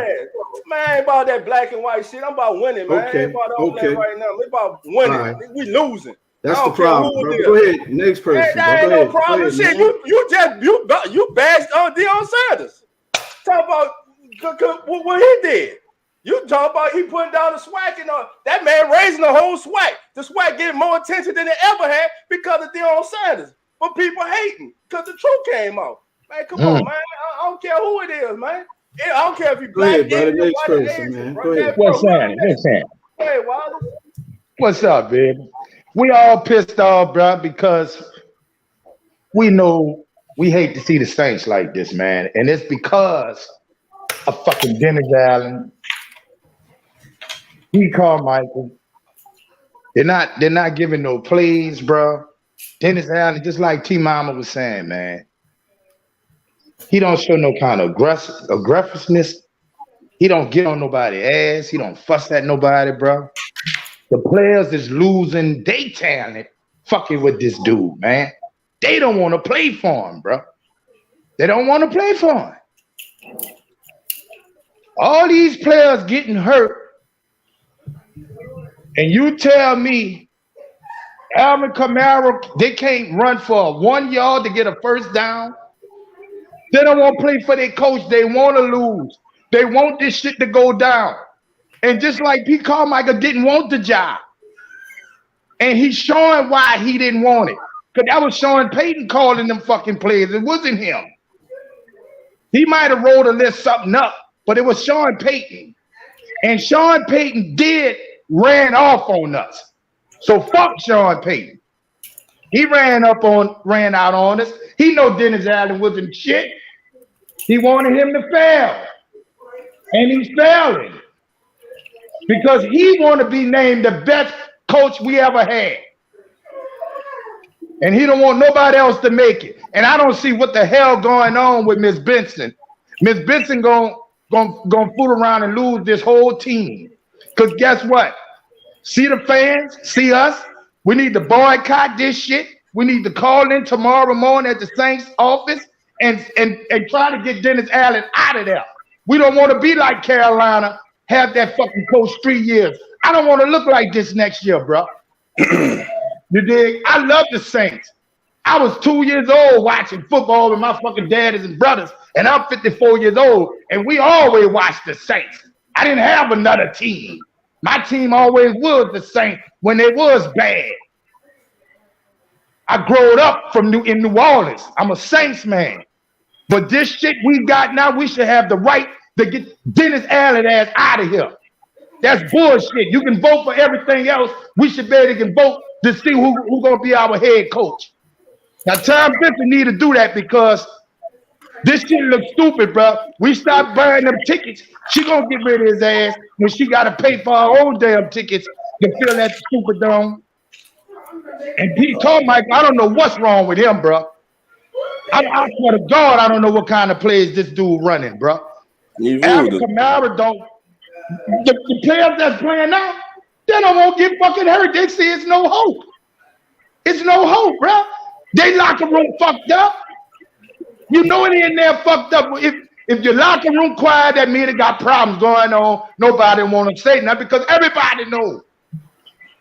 Man, I ain't about that black and white shit. I'm about winning, man. I ain't about all that right now. It's about winning. Right. We losing. That's the problem, bro. Go ahead, next person. That ain't no problem. Shit, you bashed Deion Sanders. Talk about what he did. You talk about he putting down the swag and that man raising the whole swag. The swag getting more attention than it ever had because of Deion Sanders. But people hating because the truth came out. Man, come on, man. I don't care who it is, man. I don't care if you black, Indian, white, Asian. Go ahead. What's happening? Hey, Wilder. What's up, baby? We all pissed off, bro, because we know we hate to see the Saints like this, man. And it's because of fucking Dennis Allen. He Carmichael. They're not giving no plays, bro. Dennis Allen, just like T Mama was saying, man. He don't show no kind of aggressiveness. He don't get on nobody's ass. He don't fuss at nobody, bro. The players is losing their talent fucking with this dude, man. They don't want to play for him, bro. They don't want to play for him. All these players getting hurt, and you tell me Alvin Kamara, they can't run for 1 yard to get a first down. They don't want to play for their coach. They want to lose. They want this shit to go down. And just like Pete Carmichael didn't want the job. And he's showing why he didn't want it. Because that was Sean Payton calling them fucking players. It wasn't him. He might have wrote a list something up, but it was Sean Payton. And Sean Payton ran off on us. So fuck Sean Payton. He ran out on us. He know Dennis Allen wasn't shit. He wanted him to fail. And he's failing. Because he want to be named the best coach we ever had. And he don't want nobody else to make it. And I don't see what the hell going on with Miss Benson. Miss Benson gonna fool around and lose this whole team. Because guess what? See the fans, see us. We need to boycott this shit. We need to call in tomorrow morning at the Saints office and try to get Dennis Allen out of there. We don't want to be like Carolina, have that fucking coach 3 years. I don't want to look like this next year, bro. You dig? I love the Saints. I was 2 years old watching football with my fucking daddies and brothers, and I'm 54 years old, and we always watched the Saints. I didn't have another team. My team always was the Saints when it was bad. I grew up in New Orleans. I'm a Saints man. But this shit we got now, we should have the right to get Dennis Allen ass out of here. That's bullshit. You can vote for everything else. We should be able to vote to see who's going to be our head coach. Now, Tom Benson need to do that because this shit looks stupid, bro. We start buying them tickets. She going to get rid of his ass when she got to pay for her own damn tickets to fill that stupid dome. And Pete Carmichael, I don't know what's wrong with him, bro. I swear to God, I don't know what kind of plays this dude running, bro. Alvin Kamara don't. The players that's playing now, they don't want to get fucking hurt. They see it's no hope. It's no hope, bro. They locker room fucked up. You know it in there fucked up. If your locker room quiet, that means it got problems going on. Nobody want to say nothing because everybody knows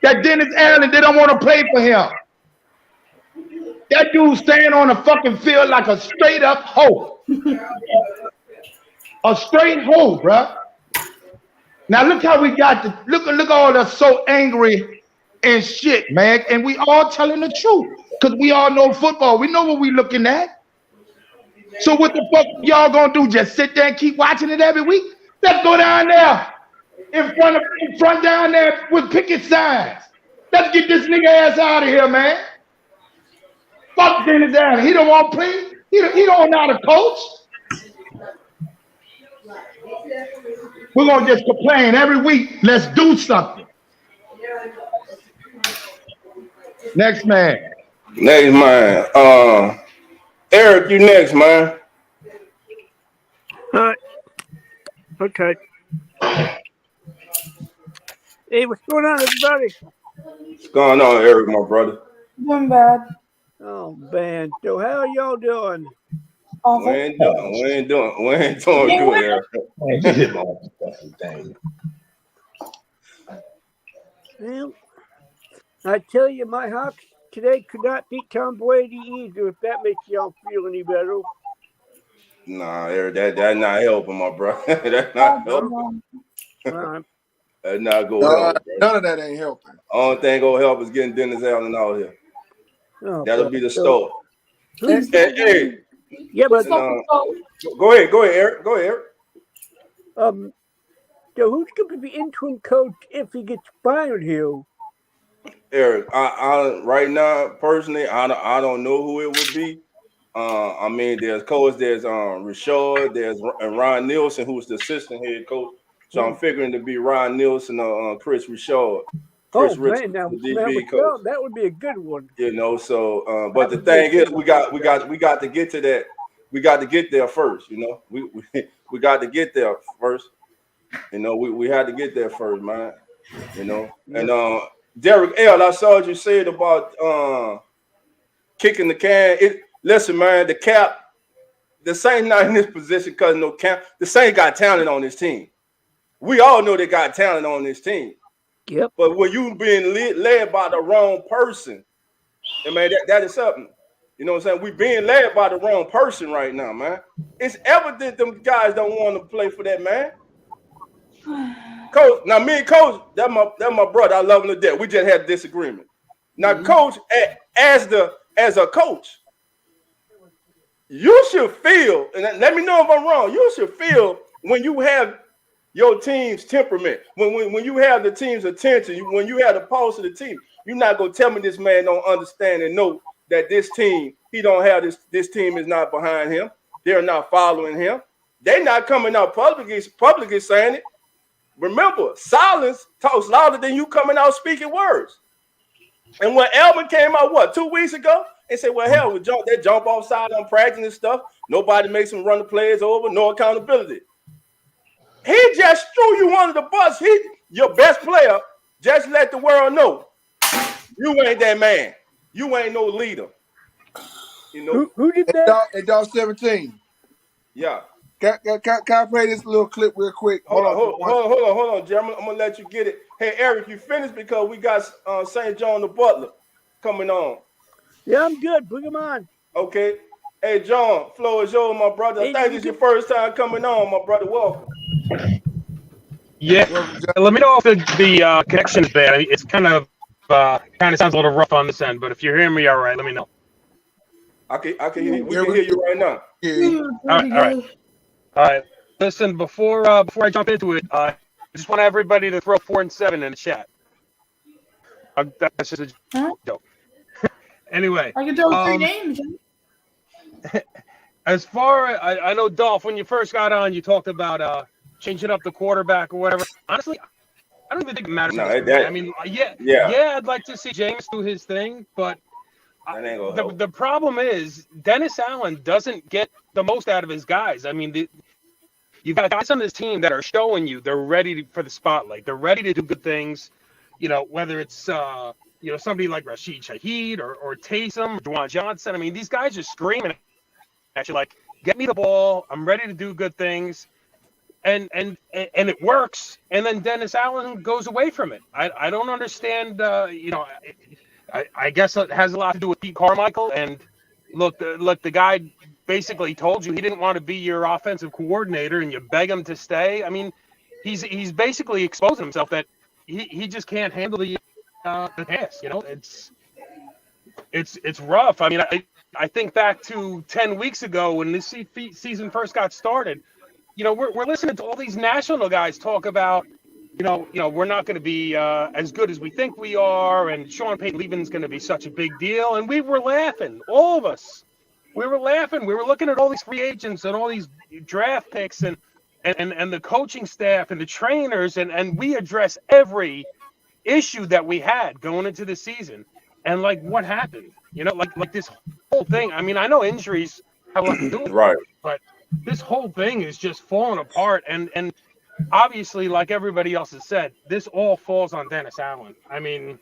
that Dennis Allen, they don't want to play for him. That dude staying on the fucking field like a straight up hoe. A straight hoe, bro. Now look how we got the look all us so angry and shit, man. And we all telling the truth. Because we all know football. We know what we looking at. So what the fuck y'all gonna do? Just sit there and keep watching it every week? Let's go down there in front down there with picket signs. Let's get this nigga ass out of here, man. Fuck Dennis Allen. He don't want to play. He don't know how to coach. We're gonna just complain every week. Let's do something. Next man. Next man. Eric, you next, man. Okay. Hey, what's going on, everybody? What's going on, Eric, my brother? Doing bad. Oh man, so how are y'all doing? We ain't doing good, Eric. Well, I tell you, my Hawks today could not beat Tom Brady either, if that makes y'all feel any better. Nah, Eric, that not helping, my brother. That's not helping. That's not gonna help. None of that ain't helping. Only thing gonna help is getting Dennis Allen out here. Oh, That'll be the start. Hey. Yeah, but go ahead, Eric. Go ahead, Eric. So who's going to be interim coach if he gets fired here? Eric, I right now personally, I don't know who it would be. I mean, there's Rashad, there's Ron Nielsen, who's the assistant head coach. So I'm figuring to be Ron Nielsen or Chris Rashad. Chris man, now that would be a good one. You know, so but the thing is, we got to get to that. We got to get there first. You know, we got to get there first. You know, we had to get there first, man. You know, Yep. and Derek L, I saw what you said about kicking the can. Listen, man, the Saints not in this position because no cap. The Saints got talent on this team. We all know they got talent on this team. Yep. But when you being led by the wrong person, and man, that is something. You know what I'm saying? We being led by the wrong person right now, man. It's evident them guys don't want to play for that, man. Coach, now me and Coach, that's my brother. I love him to death. We just had a disagreement. Now, Coach, as a coach, you should feel, and let me know if I'm wrong. You should feel when you have your team's temperament, when you have the team's attention, when you have the pulse of the team. You're not gonna tell me this man don't understand and know that this team, he don't have this team is not behind him. They're not following him. They're not coming out publicly saying it. Remember, silence talks louder than you coming out speaking words. And when Elvin came out, 2 weeks ago, and said, well, hell, they jump offside on practice and stuff. Nobody makes them run the players over, no accountability. He just threw you under the bus. Your best player, just let the world know you ain't that man. You ain't no leader. You know Who did that? And dog 17. Yeah. Can I play this little clip real quick? Hold on, Jeremy. I'm gonna let you get it. Hey, Eric, you finished because we got St. John the Butler coming on. Yeah, I'm good. Bring him on. Okay. Hey, John, floor is yours, my brother. I think it's your first time coming on, my brother. Welcome. Yeah. Let me know if the connection's bad. It's kind of sounds a little rough on this end, but if you're hearing me all right, let me know. I can hear, we can hear you right now. All right. Listen, before I jump into it, I just want everybody to throw 4 and 7 in the chat. That's just a joke. Anyway, I can tell 3 names. As far as I know, Dolph, when you first got on, you talked about changing up the quarterback or whatever. Honestly, I don't even think it matters. I mean, yeah, I'd like to see James do his thing, but the problem is Dennis Allen doesn't get the most out of his guys. I mean, you've got guys on this team that are showing you they're ready for the spotlight. They're ready to do good things. You know, whether it's somebody like Rashid Shaheed or Taysom, or Juwan Johnson. I mean, these guys are screaming at you like, "Get me the ball. I'm ready to do good things." And it works, and then Dennis Allen goes away from it. I don't understand. I guess it has a lot to do with Pete Carmichael. And look, the guy basically told you he didn't want to be your offensive coordinator, and you beg him to stay. I mean, he's basically exposing himself that he just can't handle the task. You know, it's rough. I mean, I think back to 10 weeks ago when this season first got started. You know, we're listening to all these national guys talk about, you know, we're not going to be as good as we think we are, and Sean Payton leaving is going to be such a big deal. And we were laughing, all of us. We were laughing. We were looking at all these free agents and all these draft picks and the coaching staff and the trainers, and we address every issue that we had going into the season. And like, what happened? You know, like this whole thing. I mean, I know injuries have a lot to do with it, right, but this whole thing is just falling apart, and obviously, like everybody else has said, this all falls on Dennis Allen. I mean,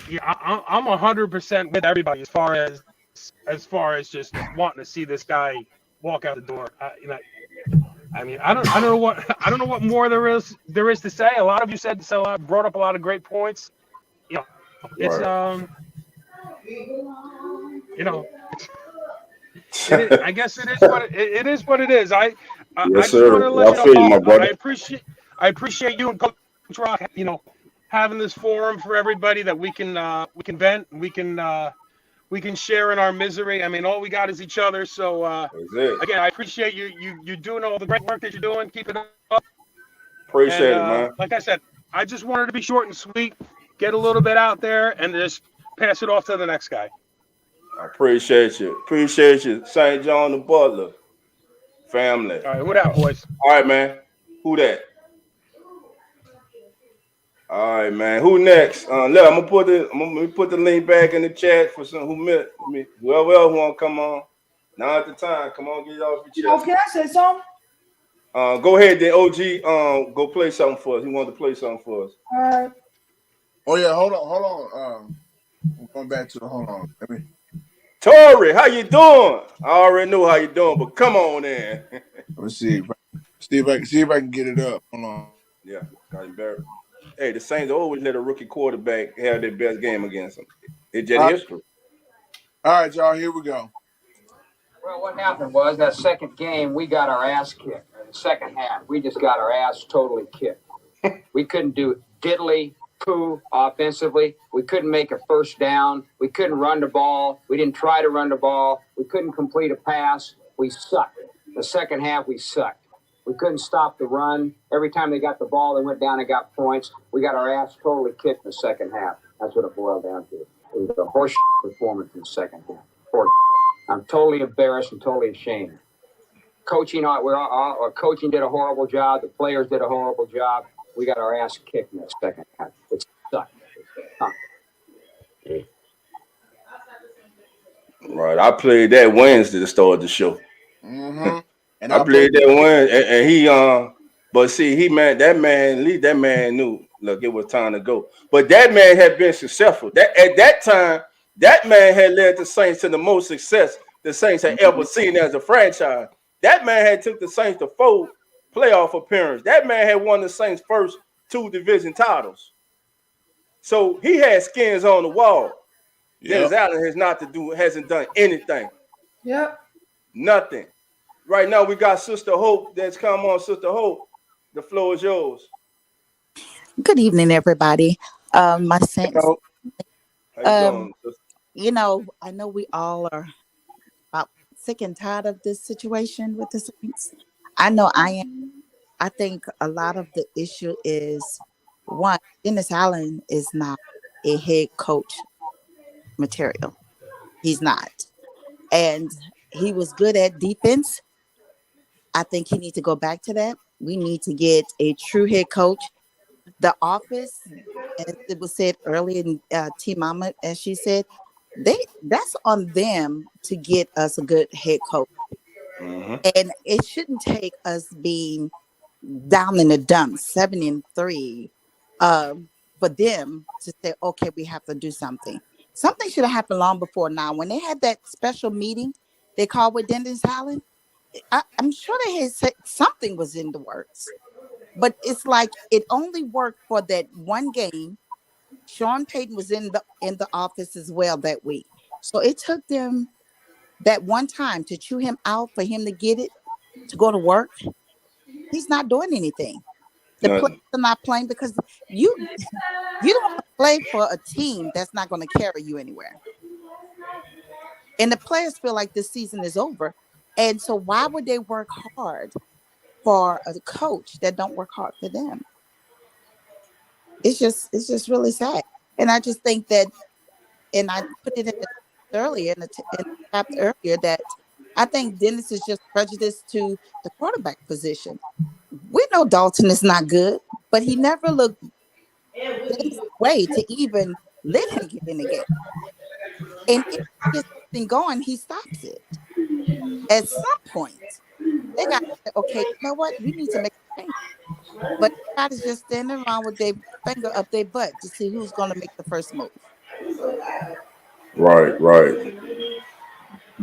yeah, I'm 100% with everybody as far as just wanting to see this guy walk out the door. I mean, I don't know what more there is to say. A lot of you said so. Brought up a lot of great points. You know, it's I guess it is what it is. I just want to let you know, I appreciate you and Coach Rock, you know, having this forum for everybody that we can vent, we can share in our misery. I mean, all we got is each other. So again, I appreciate you doing all the great work that you're doing. Keep it up. Appreciate it, man. Like I said, I just wanted to be short and sweet, get a little bit out there, and just pass it off to the next guy. I appreciate you. Appreciate you, St. John the Butler family. All right, what out, boys? All right, man. Who that? All right, man. Who next? Look, I'm gonna put the link back in the chat for whoever else want to come on. Now at the time, come on, get off your chest. Can I say something? Go ahead, then OG. Go play something for us. He wanted to play something for us. All right. Oh yeah, hold on. I'm going back to the hold on. Let me Tori, how you doing? I already know how you doing, but come on in. see. See if I can get it up. Hold on. Yeah, got embarrassed. Hey, the Saints always let a rookie quarterback have their best game against them. It's just All right, history. y'all. Here we go. Well, what happened was that second game, we got our ass kicked. In the second half, we just got our ass totally kicked. We couldn't do diddly poo offensively. We couldn't make a first down. We couldn't run the ball. We didn't try to run the ball. We couldn't complete a pass. We sucked. The second half, we sucked. We couldn't stop the run. Every time they got the ball, they went down and got points. We got our ass totally kicked in the second half. That's what it boiled down to. It was a horse performance in the second half. Horse. I'm totally embarrassed and totally ashamed. Coaching did a horrible job. The players did a horrible job. We got our ass kicked in the second half. It sucked. Right. I played that Wednesday to start the show. Mm-hmm. And I played that Wednesday, and he but see, that man knew. Look, it was time to go. But that man had been successful. That at that time, that man had led the Saints to the most success the Saints had ever seen as a franchise. That man had took the Saints to 4 playoff appearances. That man had won the Saints' first 2 division titles. So he had skins on the wall. Dennis Allen hasn't done anything. Yep. Nothing. Right now we got Sister Hope that's come on. Sister Hope, the floor is yours. Good evening, everybody. My Saints. How you doing, sister? You know, I know we all are about sick and tired of this situation with the Saints. I know I am. I think a lot of the issue is one, Dennis Allen is not a head coach material. He's not. And he was good at defense. I think he needs to go back to that. We need to get a true head coach. The office, as it was said earlier in T Mama, as she said, that's on them to get us a good head coach. Mm-hmm. And it shouldn't take us being down in the dumps, 7-3, for them to say, okay, we have to do something. Something should have happened long before now. When they had that special meeting they called with Dennis Allen, I'm sure they had said something was in the works. But it's like it only worked for that one game. Sean Payton was in the office as well that week. So it took them that one time to chew him out for him to get it, to go to work. He's not doing anything. The players are not playing because you don't want to play for a team that's not going to carry you anywhere. And the players feel like this season is over. And so why would they work hard for a coach that don't work hard for them? It's just really sad. And I just think that, and I put it in the earlier in the chapter earlier, that I think Dennis is just prejudiced to the quarterback position. We know Dalton is not good, but he never looked Dennis' way to even let him get in the game. And if he gets something going, he stops it. At some point, they got to say, okay, you know what? We need to make a change. But everybody's just standing around with their finger up their butt to see who's going to make the first move. Right.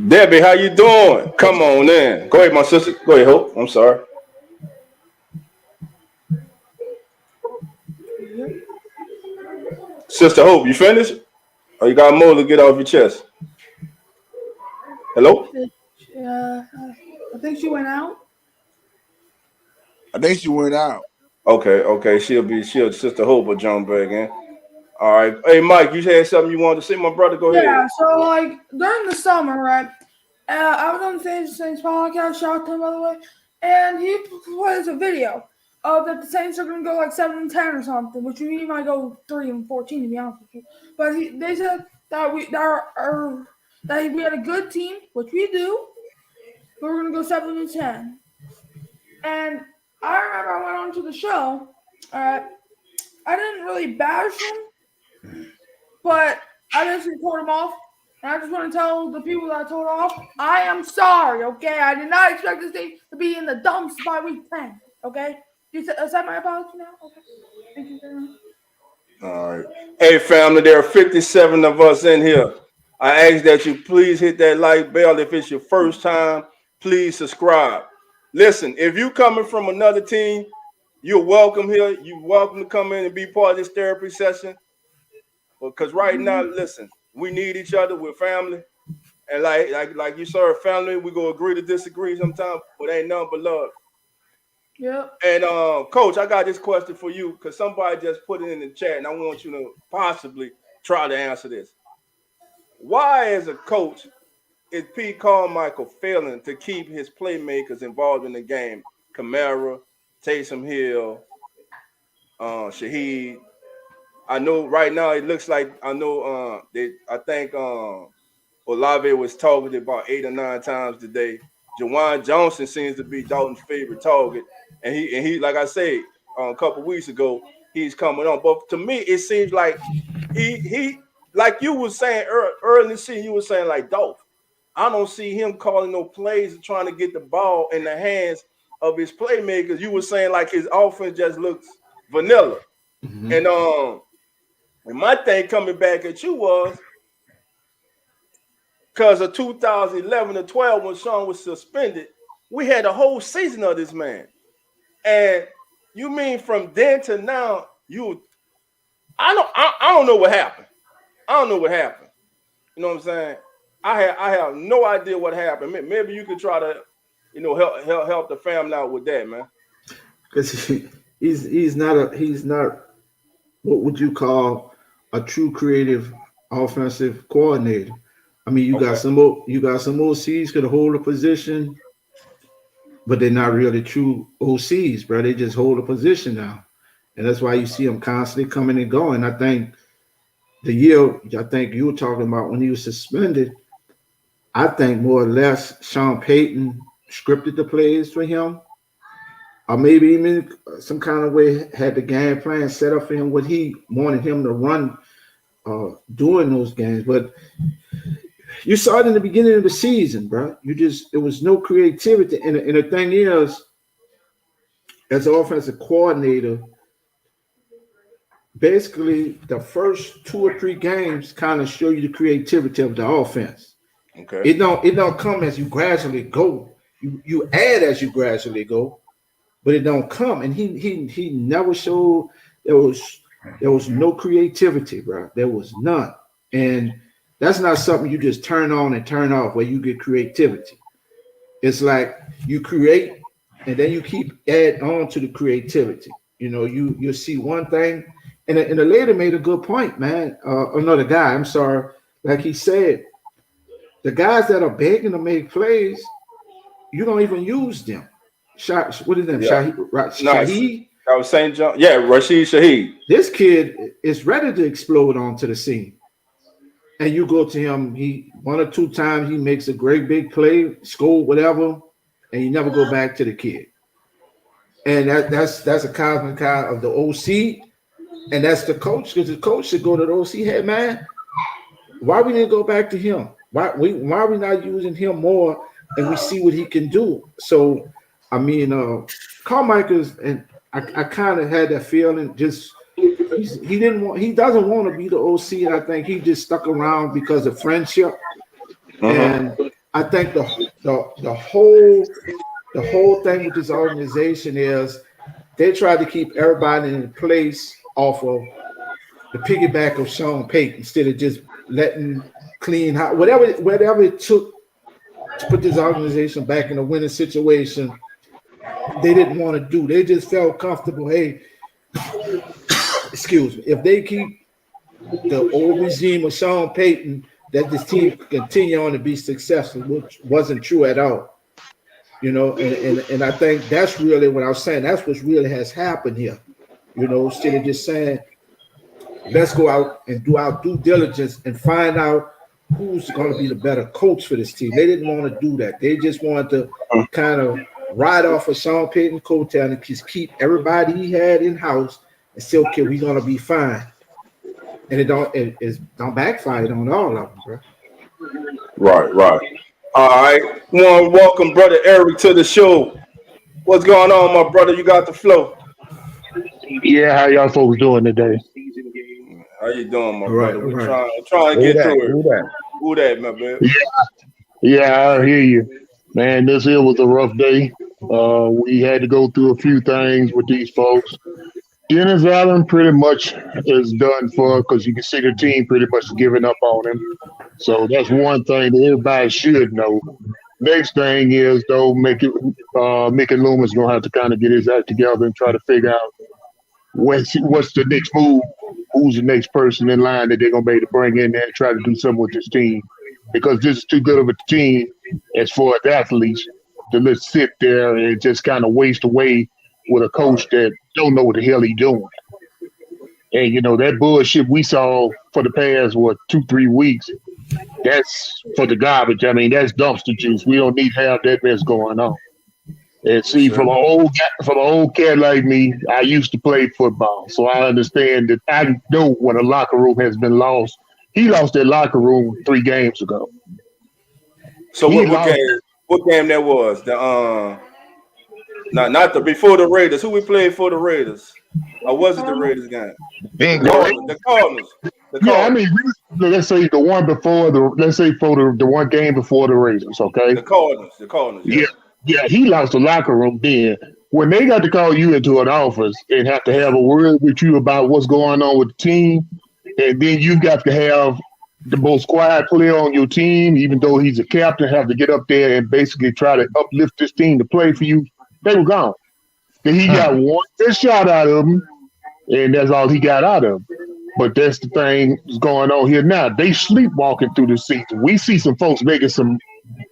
Debbie, how you doing? Come on in. Go ahead, my sister. Go ahead, Hope. I'm sorry. Sister Hope, you finished? Or you got more to get off your chest? Hello? I think she went out. I think she went out. Okay. She'll Sister Hope will jump back in. All right. Hey, Mike, you had something you wanted to say, my brother? Go ahead. Yeah, so like during the summer, right? I was on the Saints podcast, shout out to him by the way, and he plays a video of that the Saints are going to go like 7-10 or something, which we might go 3-14 to be honest with you. But they said that we had a good team, which we do, but we're going to go 7-10. And I remember I went on to the show. I didn't really bash him, but I just told him off And I just want to tell the people that I told off, I am sorry, okay? I did not expect this thing to be in the dumps by week 10, okay? You accept my apology now? Okay. Thank you very much. All right. Hey, family, there are 57 of us in here. I ask that you please hit that like bell. If it's your first time, please subscribe. Listen, if you coming from another team, you're welcome here. You're welcome to come in and be part of this therapy session. Because right now, listen, we need each other. We're family. And like you saw, family, we go agree to disagree sometimes, but ain't nothing but love. Yep. And Coach, I got this question for you because somebody just put it in the chat, and I want you to possibly try to answer this. Why, as a coach, is Pete Carmichael failing to keep his playmakers involved in the game? Kamara, Taysom Hill, Shaheed. I know right now it looks like I think Olave was targeted about 8 or 9 times today. Jawan Johnson seems to be Dalton's favorite target, and he like I said a couple weeks ago, he's coming on. But to me, it seems like he like you were saying early in the season, you were saying like Dolph. I don't see him calling no plays and trying to get the ball in the hands of his playmakers. You were saying like his offense just looks vanilla. And my thing coming back at you was because of 2011 to 12 when Sean was suspended, we had a whole season of this man. And you mean from then to now, I don't know what happened. I don't know what happened. You know what I'm saying? I have no idea what happened. Maybe you could try to, help the family out with that, man. Because he's not what would you call a true creative offensive coordinator. I mean, you got some OCs could hold a position, but they're not really true OCs, bro. They just hold a position now, and that's why you see them constantly coming and going. I think you were talking about when he was suspended. I think more or less Sean Payton scripted the plays for him, or maybe even some kind of way had the game plan set up for him what he wanted him to run during those games. But you saw it in the beginning of the season, bro. There was no creativity. And the thing is, as an offensive coordinator, basically the first 2 or 3 games kind of show you the creativity of the offense. Okay. It don't come as you gradually go. You add as you gradually go, but it don't come. And he never showed there was no creativity, bro. There was none. And that's not something you just turn on and turn off where you get creativity. It's like you create and then you keep add on to the creativity. You'll see one thing. And the lady made a good point, man. Another guy, I'm sorry. Like he said, the guys that are begging to make plays, you don't even use them. What is that? Yeah. Shaheed? I was St. John. Yeah, Rashid Shaheed. This kid is ready to explode onto the scene. And you go to him, he 1 or 2 times he makes a great big play, score, whatever, and you never go back to the kid. And that's a cosmic of the OC, and that's the coach, because the coach should go to the OC. Hey man, why we didn't go back to him? Why are we not using him more and we see what he can do? So I mean, Carmichael's, and I kind of had that feeling. Just he doesn't want to be the OC, and I think he just stuck around because of friendship. And I think the whole thing with this organization is they try to keep everybody in place off of the piggyback of Sean Payton instead of just letting clean house, whatever it took to put this organization back in a winning situation. They didn't want to do. They just felt comfortable. Hey, excuse me. If they keep the old regime of Sean Payton, that this team could continue on to be successful, which wasn't true at all. And I think that's really what I was saying. That's what really has happened here. Instead of just saying, let's go out and do our due diligence and find out who's going to be the better coach for this team. They didn't want to do that. They just wanted to kind of ride off of Sean Payton coattail and just keep everybody he had in house and say, okay, we're going to be fine. And it don't backfire on all of them, bro. Right. All right. Want to welcome brother Eric to the show. What's going on, my brother? You got the flow. Yeah, how y'all folks doing today? How you doing, my All right, brother? all We right. trying to Who get that? through it. Who that? Who that, my baby? Yeah, I hear you. Man, this here was a rough day. We had to go through a few things with these folks. Dennis Allen pretty much is done for because you can see the team pretty much giving up on him. So that's one thing that everybody should know. Next thing is though, Mickey Loomis gonna have to kind of get his act together and try to figure out what's the next move, who's the next person in line that they're gonna be able to bring in there and try to do something with this team. Because this is too good of a team as far as athletes to let's sit there and just kind of waste away with a coach that don't know what the hell he doing. And you know that bullshit we saw for the past 2-3 weeks. That's for the garbage. I mean, that's dumpster juice. We don't need to have that mess going on. And see, from an old cat like me, I used to play football, so I understand that. I know when a locker room has been lost. He lost that locker room 3 games ago. So He what lost. game? What game that was? The not the before the Raiders. Who we played for the Raiders? Or was it the Raiders game? Bengals. The Cardinals. The Yeah, I Cardinals. mean, let's say the one before the. Let's say for the one game before the Raiders. Okay. The Cardinals. The Cardinals. Yeah, Yeah. yeah, he lost the locker room then. When they got to call you into an office and have to have a word with you about what's going on with the team, and then you got to have the most quiet player on your team, even though he's a captain, have to get up there and basically try to uplift this team to play for you. They were gone. Then he got one good shot out of them, and that's all he got out of them. But that's the thing that's going on here now. They sleepwalking through the season. We see some folks making some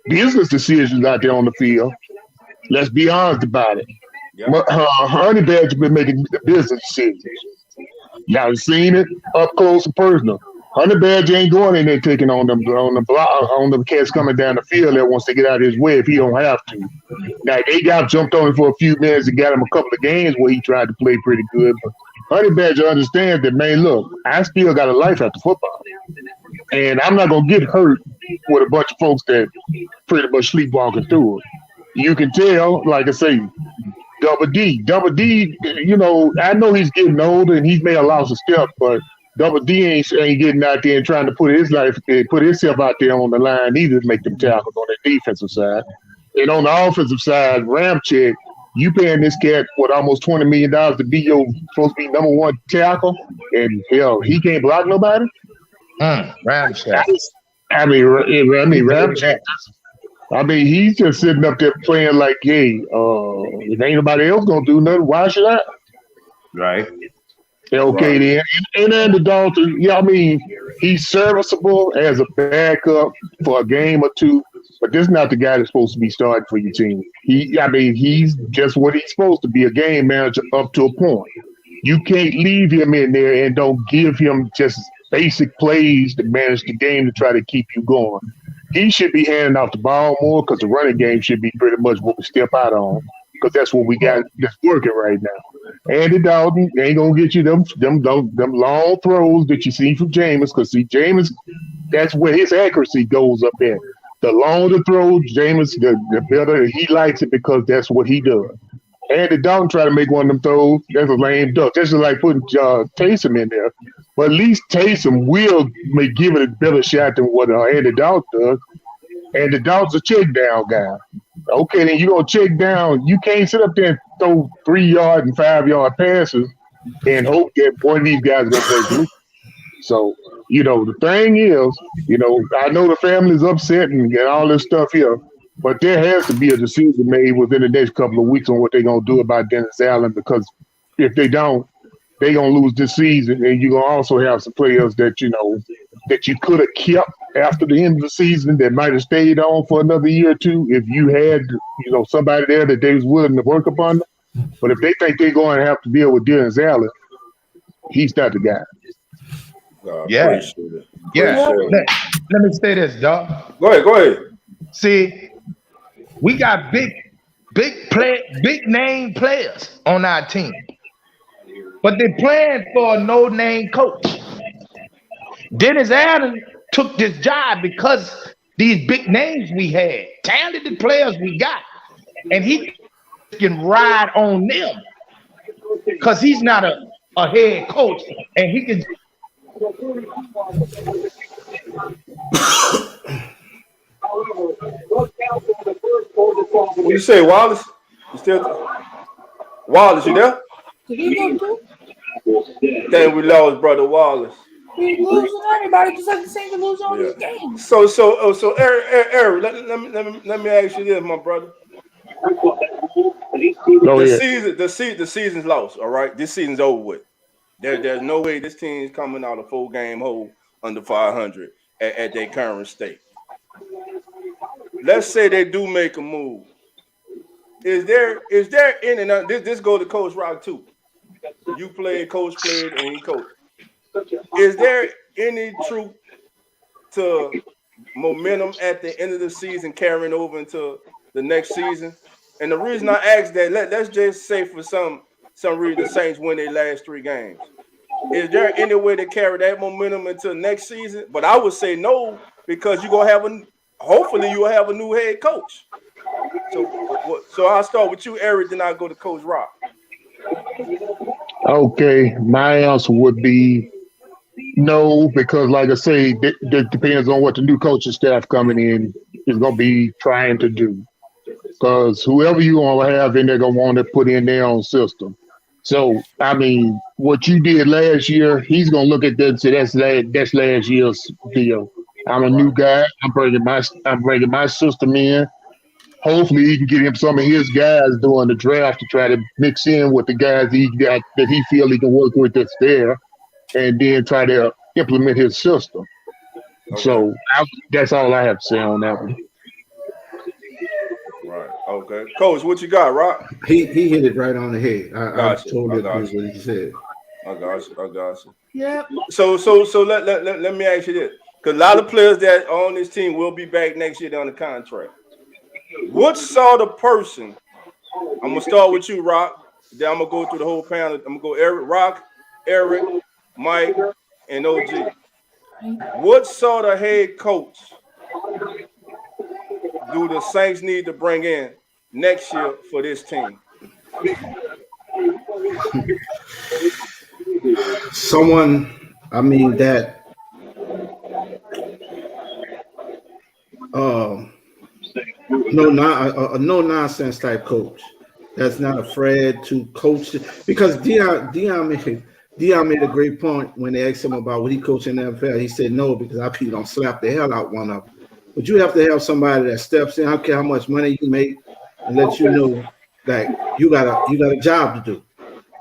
business decisions out there on the field. Let's be honest about it. Yep. Honey Badger been making business decisions. Y'all seen it up close and personal. Honey Badger ain't going in there taking on them cats coming down the field there once they get out of his way if he don't have to. Now they got jumped on him for a few minutes and got him a couple of games where he tried to play pretty good. But Honey Badger understands that, man, look, I still got a life after football. And I'm not gonna get hurt with a bunch of folks that pretty much sleepwalking through it. You can tell, like I say, Double D, you know, I know he's getting older and he's may have lost a step, but Double D ain't getting out there and trying to put himself out there on the line either to make them tackles on the defensive side. And on the offensive side, Ramchick, you paying this cat almost $20 million to be your supposed to be number one tackle, and hell, he can't block nobody. Ramshack. I mean, Ramchick. I mean, he's just sitting up there playing like, hey, if ain't nobody else gonna do nothing, why should I? Right. Okay, then. And then the Dalton, yeah, I mean, he's serviceable as a backup for a game or two, but this is not the guy that's supposed to be starting for your team. He's just what he's supposed to be, a game manager up to a point. You can't leave him in there and don't give him just basic plays to manage the game to try to keep you going. He should be handing off the ball more because the running game should be pretty much what we step out on because that's what we got that's working right now. Andy Dalton ain't gonna get you them long throws that you see from Jameis because see Jameis, that's where his accuracy goes up there. The longer the throw, Jameis, the better he likes it because that's what he does. Andy Dalton try to make one of them throws. That's a lame duck. That's just like putting Taysom in there. But at least Taysom will give it a better shot than what Andy Dalton does. Andy Dalton's a check down guy. Okay, then you're going to check down. You can't sit up there and throw 3-yard and 5-yard passes and hope that one of these guys is going to break. So, you know, the thing is, you know, I know the family's upset and all this stuff here, but there has to be a decision made within the next couple of weeks on what they're going to do about Dennis Allen because if they don't, they're going to lose this season. And you're going to also have some players that, you know, that you could have kept after the end of the season that might have stayed on for another year or two if you had, you know, somebody there that they was willing to work upon them. But if they think they're going to have to deal with Dennis Allen, he's not the guy. Yeah. Yeah. Let me say this, dog. Go ahead. See, we got big name players on our team, but they're playing for a no-name coach. Dennis Allen took this job because these big names we had, talented players we got, and he can ride on them because he's not a head coach, and he can. What you say, Wallace? You still Wallace? You there? Did he go too? Then we lost, brother Wallace. He's losing everybody just like the Saints are losing all these games. So, Eric, let me ask you this, my brother. The season's lost. All right, this season's over with. There's no way this team's coming out a full game hole under 500 at their current state. Let's say they do make a move. Is there any? This go to Coach Rock too. You played, Coach played, and he coached. Is there any truth to momentum at the end of the season carrying over into the next season? And the reason I ask that, let's just say for some reason the Saints win their last 3 games. Is there any way to carry that momentum into next season? But I would say no, because you're gonna have hopefully you will have a new head coach. So I'll start with you, Eric, then I'll go to Coach Rock. Okay, my answer would be no, because like I say, that depends on what the new coaching staff coming in is going to be trying to do. Because whoever you want to have in there going to want to put in their own system. So, I mean, what you did last year, he's going to look at that and say that's last year's deal. I'm a new guy. I'm bringing my system in. Hopefully, he can get him some of his guys during the draft to try to mix in with the guys he got that he feel he can work with that's there, and then try to implement his system. Okay. So that's all I have to say on that one. Right. Okay. Coach, what you got, Rock? He hit it right on the head. I totally agree with what he said. I got you. Yeah. So let me ask you this, because a lot of players that are on this team will be back next year on the contract. What sort of person? I'm gonna start with you, Rock. Then I'm gonna go through the whole panel. I'm gonna go Eric, Rock, Eric, Mike, and OG. What sort of head coach do the Saints need to bring in next year for this team? Someone, I mean, that no nonsense type coach that's not afraid to coach, because Dion made a great point when they asked him about what he coached in the NFL. He said no, because our people don't slap the hell out one of them. But you have to have somebody that steps in. I don't care how much money you make, and let you know that you got a job to do.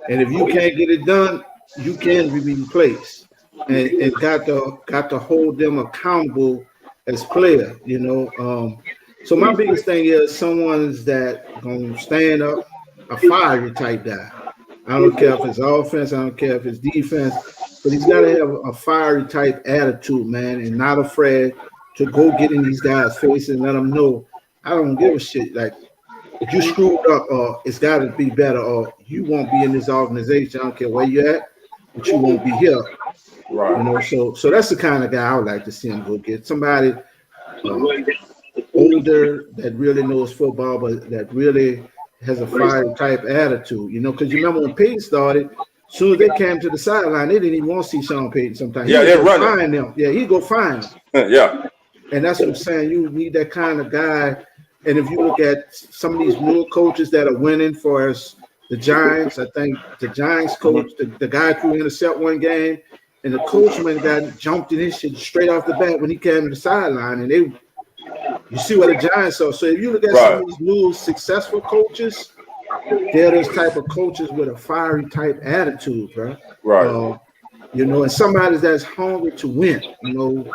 And if you can't get it done, you can be replaced. And got to hold them accountable as players, you know. So my biggest thing is someone's that gonna stand up, a fiery type guy. I don't care if it's offense, I don't care if it's defense, but he's got to have a fiery type attitude, man, and not afraid to go get in these guys' faces and let them know, I don't give a shit. Like, if you screwed up, or it's got to be better, or you won't be in this organization. I don't care where you're at, but you won't be here. Right. You know, so that's the kind of guy I would like to see him go get. Somebody older that really knows football, but that really has a fire type attitude, you know, because you remember when Peyton started, as soon as they came to the sideline, they didn't even want to see Sean Payton sometimes. Yeah, they're running. Find them. Yeah, he'd go find them. Yeah. And that's what I'm saying. You need that kind of guy. And if you look at some of these newer coaches that are winning for us, the Giants, I think the Giants coach, the guy who intercept one game, and the coachman got jumped in his shit straight off the bat when he came to the sideline. And you see what the Giants are. So if you look at some of these new successful coaches, they're those type of coaches with a fiery type attitude, bro. Right. You know, and somebody that's hungry to win, you know,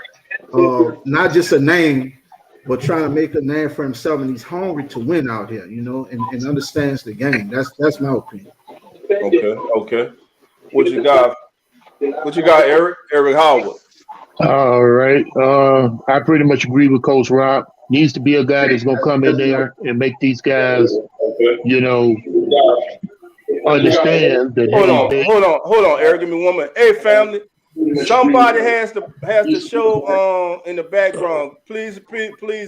not just a name, but trying to make a name for himself, and he's hungry to win out here, you know, and understands the game. That's my opinion. Okay. What you got, Eric? Eric Howard. All right. I pretty much agree with Coach Rob. Needs to be a guy that's gonna come in there and make these guys, you know, understand that. Hold on, Eric. Give me one minute. Hey, family, Somebody has to show in the background. Please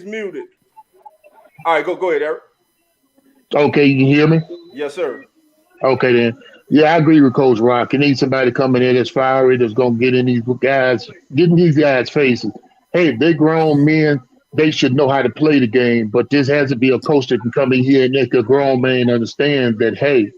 mute it. All right, go ahead, Eric. Okay, you can hear me? Yes, sir. Okay then. Yeah, I agree with Coach Rock. You need somebody coming in that's fiery, that's gonna get in getting these guys' faces. Hey, they grown men, they should know how to play the game. But this has to be a coach that can come in here and make a grown man understand that, hey,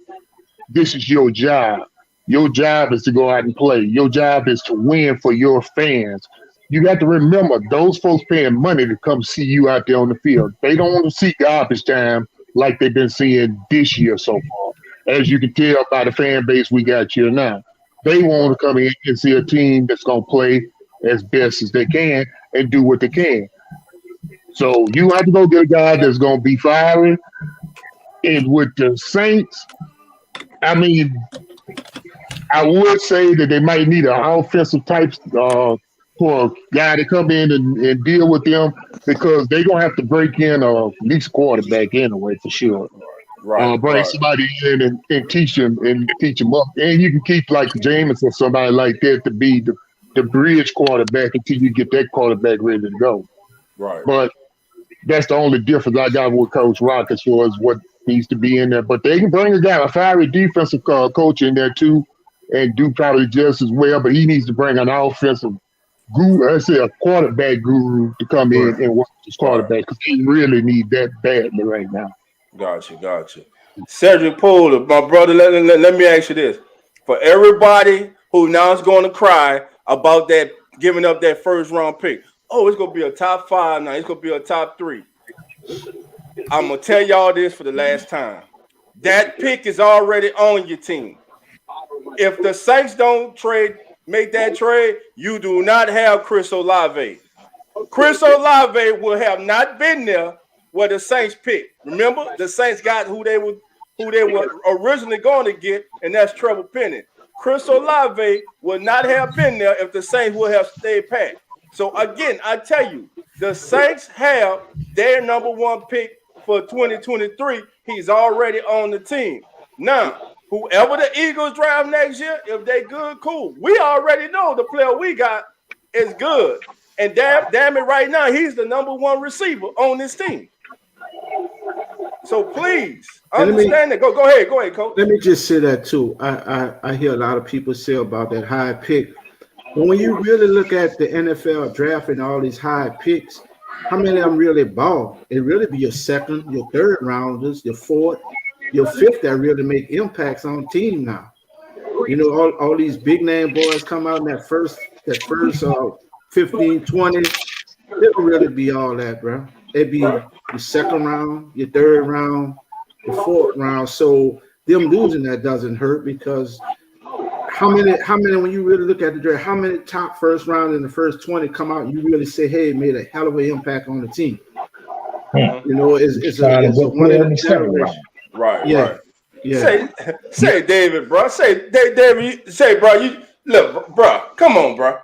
this is your job. Your job is to go out and play. Your job is to win for your fans. You got to remember those folks paying money to come see you out there on the field. They don't want to see garbage time like they've been seeing this year so far. As you can tell by the fan base we got here now. They want to come in and see a team that's going to play as best as they can and do what they can. So you have to go get a guy that's going to be fiery. And with the Saints, I mean, I would say that they might need an offensive type for a guy to come in and deal with them because they're going to have to break in at least quarterback anyway, for sure. Bring somebody in and teach them up. And you can keep like Jameis or somebody like that to be the bridge quarterback until you get that quarterback ready to go. Right. But that's the only difference I got with Coach Rock as far as what needs to be in there. But they can bring a fiery defensive coach in there too and do probably just as well. But he needs to bring an offensive guru, I say a quarterback guru to come in and work his quarterback because he really need that badly right now. Gotcha. Cedric Poole, my brother, let me ask you this. For everybody who now is going to cry about that giving up that first round pick, it's going to be a top 5 now. It's going to be a top 3. I'm going to tell y'all this for the last time. That pick is already on your team. If the Saints don't make that trade, you do not have Chris Olave. Chris Olave will have not been there where the Saints picked. Remember, the Saints got who they were originally going to get, and that's Trevor Penning. Chris Olave would not have been there if the Saints would have stayed pat. So again, I tell you, the Saints have their number 1 pick for 2023. He's already on the team. Now, whoever the Eagles draft next year, if they good, cool. We already know the player we got is good. And damn it, right now, he's the number 1 receiver on this team. So please understand that. Go ahead, Coach. Let me just say that too. I hear a lot of people say about that high pick. But when you really look at the NFL draft and all these high picks, how many of them really ball? It really be your second, your third rounders, your fourth, your fifth that really make impacts on team now. You know, all these big name boys come out in that first 15, 20. It don't really be all that, bro. It'd be your second round, your third round, your fourth round. So them losing that doesn't hurt because how many when you really look at the draft, how many top first round in the first 20 come out and you really say, hey, it made a hell of an impact on the team. You know, it's a one in a generation. Right. Say David, bro. David, bro, you look, bro, come on, bro.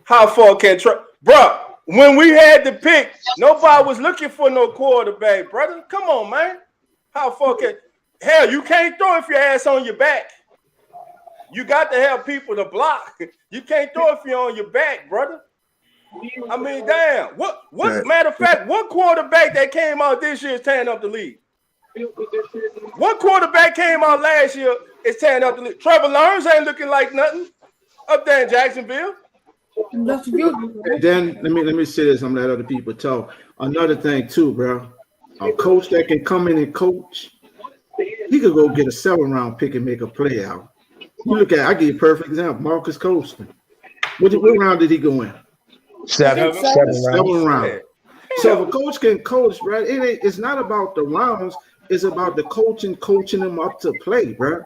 How far can bro? When we had the pick, nobody was looking for no quarterback, brother. Come on, man. How far can you can't throw if your ass on your back. You got to have people to block. You can't throw if you're on your back, brother. I mean, damn. What matter of fact, what quarterback that came out this year is tearing up the league? What quarterback came out last year is tearing up the league? Trevor Lawrence ain't looking like nothing up there in Jacksonville. Then let me say this. I'm gonna let other people talk. Another thing too, bro. A coach that can come in and coach, he could go get a 7th-round pick and make a play out. You look at, I give you a perfect example. Marcus Colston. What round did he go in? 7 round. So if a coach can coach, right? It's not about the rounds. It's about the coaching them up to play, bro.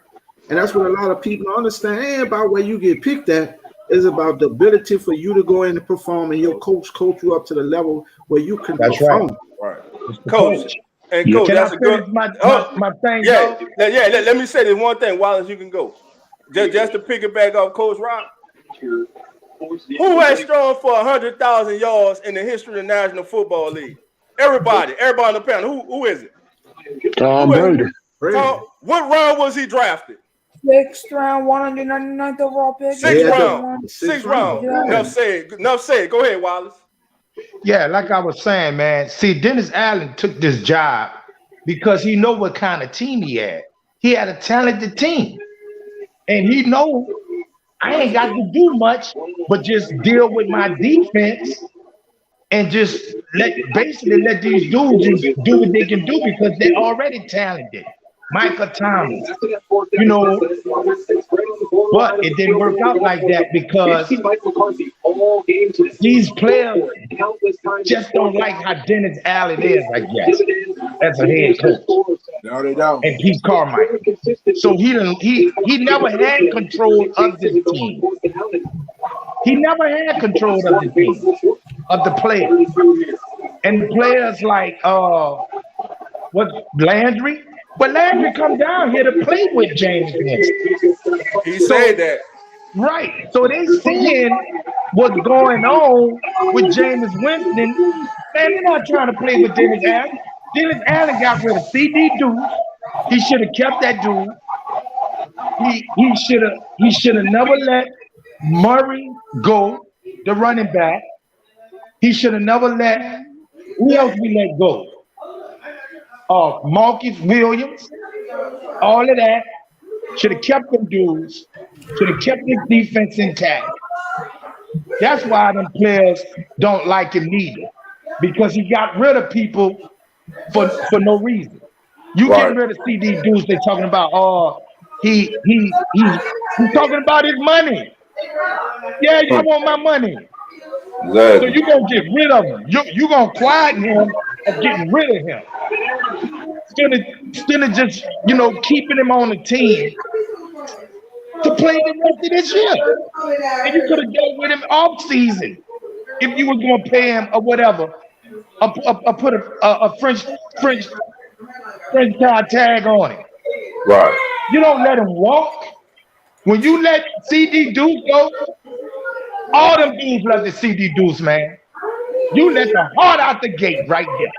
And that's what a lot of people understand. It ain't about where you get picked at. It's about the ability for you to go in and perform, and your coach you up to the level where you can perform. Right. Coach. And Coach, that's a good. My thing. Yeah. Let me say this one thing, Wallace. You can go. Just to pick it back off Coach Rock. Who has thrown for 100,000 yards in the history of the National Football League? Everybody on the panel. Who is it? Tom Brady. What round was he drafted? 6th round, 199th overall pick. Sixth Yeah, round. Sixth round. Yeah. Enough said. Enough said. Go ahead, Wallace. Yeah, like I was saying, man. See, Dennis Allen took this job because he know what kind of team he had. He had a talented team, and he know I ain't got to do much, but just deal with my defense and just basically let these dudes just do what they can do because they're already talented. Michael Thomas, you know, but it didn't work out like that because these players just don't like how Dennis Allen is, I guess, as a head coach. No, they don't. And Pete Carmichael. So he never had control of this team. He never had control of the team, of the players. And the players like Landry? But Landry come down here to play with James Winston. He said that. Right. So they seeing what's going on with James Winston. Man, they're not trying to play with Dennis Allen. Dennis Allen got rid of CD Deuce. He should have kept that dude. He should have never let Murray go, the running back. He should have never let who else we let go? Marcus Williams, all of that. Should have kept them dudes. Should have kept his defense intact. That's why them players don't like him neither. Because he got rid of people for no reason. You get rid of CD Deuce, they talking about he's talking about his money. Yeah, you want my money. Exactly. So you're gonna get rid of him. You're gonna quiet him of getting rid of him. Instead of just, keeping him on the team to play the rest of this year. And you could have dealt with him off season if you was gonna pay him or whatever. Put a French tag on it. Right. You don't let him walk. When you let CD Deuce go, all them dudes love the CD Deuce, man. You let the heart out the gate right there.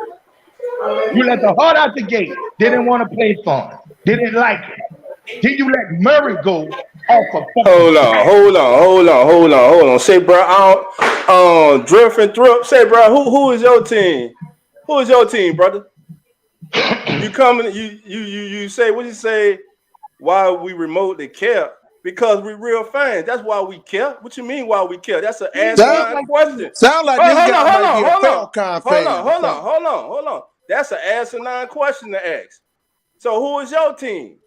You let the heart out the gate. They didn't want to play for him. They didn't like it. Then you let Murray go off of Hold on. Say, bro, drift and through. Say, bro, who is your team? Who is your team, brother? You coming? You say what you say? Why we remotely care? Because we real fans. That's why we care. What you mean why we care? That's an asinine question. Sound like this guy might be a Falcon fan. Hold on. That's an asinine question to ask. So who is your team?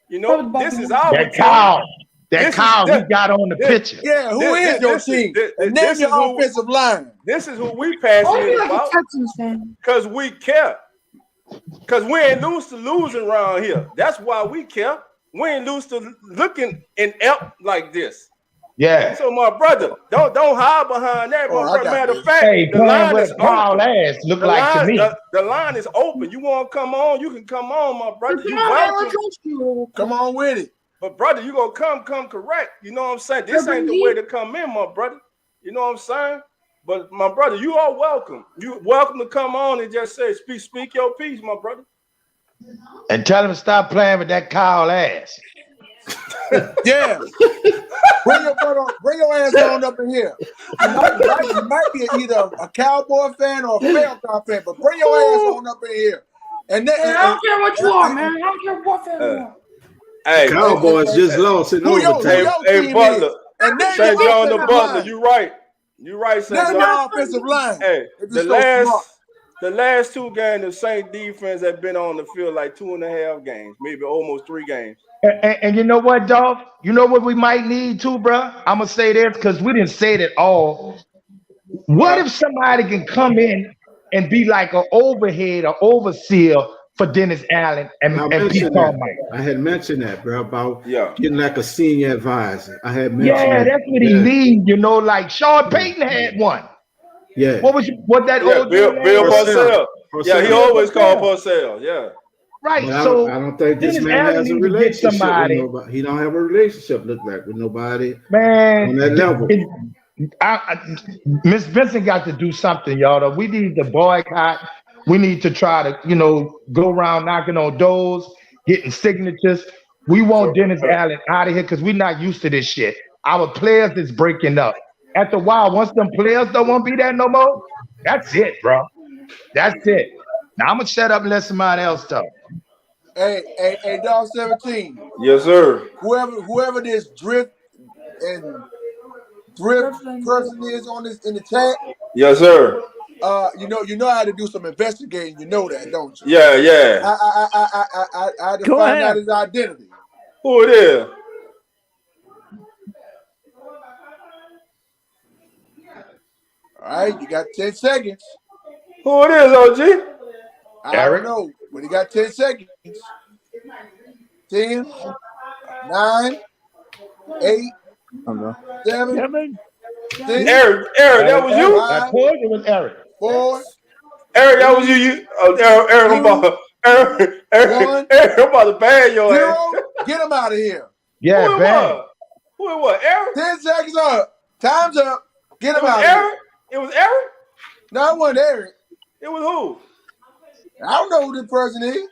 This is our team. That Kyle we got on the picture. Yeah, who is your team? And name your offensive line. This is who we passionate about. Because we care. Because we ain't lose to losing around here. That's why we care. We ain't lose to looking inept like this. Yeah. So my brother, don't hide behind that. Matter of fact, the line is open. Look like to me. The line is open. You want to come on? You can come on, my brother. You welcome. Come on with it. But brother, you gonna come correct. You know what I'm saying? This ain't the way to come in, my brother. You know what I'm saying? But my brother, you are welcome. You welcome to come on and just say, speak your piece, my brother. And tell him to stop playing with that Kyle ass. Yeah. Bring your ass on up in here. You might be either a Cowboy fan or a Falcon fan, but bring your ass on up in here. And then, I don't care what you are, man. I don't care what fan you are. Hey, Cowboys just lost in overtime. Hey, Butler. St. John the Butler, you right. You right, St. John. Offensive line. Hey, the last two games, the Saint defense have been on the field like 2.5 games, maybe almost 3 games. And you know what, dog? You know what we might need too, bro? I'm gonna say this because we didn't say it all. What if somebody can come in and be like an overhead or overseer for Dennis Allen and Pete Carmichael? I had mentioned that, bro, about getting like a senior advisor. I had mentioned that. That's what he needs, like Sean Payton had one. Yeah. What that old Bill Parcells. Yeah, he always called Parcells. Yeah. Right. But so I don't think this man has a relationship with nobody. He don't have a relationship with nobody. Man, on that level. Miss Vincent got to do something, y'all. We need to boycott. We need to try to, go around knocking on doors, getting signatures. We want Dennis Allen out of here because we're not used to this shit. Our players is breaking up. After a while, once them players don't want to be there no more, that's it, bro. That's it. Now I'm gonna shut up and let somebody else talk. Hey, dog 17. Yes, sir. Whoever this drift and thrift person is on this in the chat, Yes, sir. you know how to do some investigating. You know that, don't you? Yeah, yeah. I had to Go find out ahead. his identity. Who it is? All right, you got 10 seconds. Who it is, OG? I Eric? don't know, but he got 10 seconds. 10, 9, 8, 7, 7, 6, Eric, that was you? I 5, told you it was Eric. 4, Eric, that was 3, you. Eric, I'm 2, about Eric, 1, I'm about to ban your 0. ass. Get him out of here. Yeah, Who it bang. was? Who it was? Eric? 10 seconds up. Time's up. Get It him was out of here. Eric? It was Eric? No, it wasn't Eric. It was who? I don't know who this person is.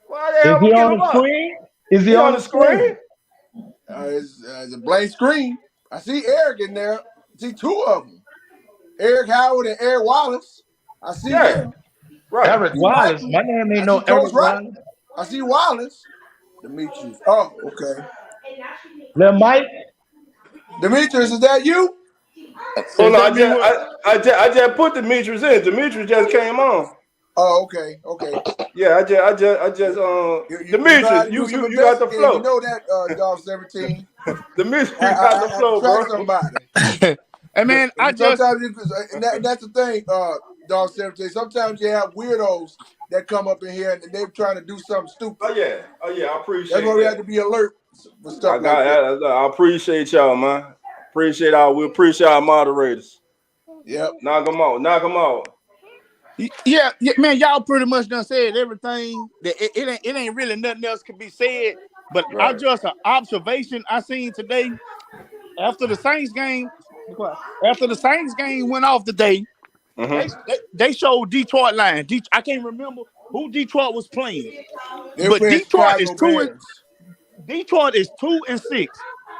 Why the hell Is he we get on him the up? screen? Is he He on on the the screen? It's a blank screen. I see Eric in there. I see two of them. Eric Howard and Eric Wallace. I see them. Right. Eric I see Wallace. Michael. My name I ain't no see Coach Eric Wright. Wallace. I see Wallace. Demetrius. Oh, okay. Little Mike. Demetrius, is that you? Oh Is no, that me? I just put Demetrius in. Demetrius just came on. Oh, okay, okay. Yeah, I just You know how Demetrius, to do some you got the investigating. You flow. know that, Dog 17. Demetrius, you I got the have to flow, track bro. somebody. Hey man, I just Sometimes, and that's the thing, Dog 17. Sometimes you have weirdos that come up in here and they're trying to do something stupid. Oh yeah, I appreciate That's why we that. have to be alert for I stuff got like that. I appreciate y'all, man. We appreciate our moderators. Yep. Knock them out. Yeah, man, y'all pretty much done said everything. That it ain't really nothing else can be said. But I Right. just an observation I seen today after the Saints game. After the Saints game went off today, they showed Detroit line. I can't remember who Detroit was playing, They were but playing Chicago Bears. Detroit is 2-6.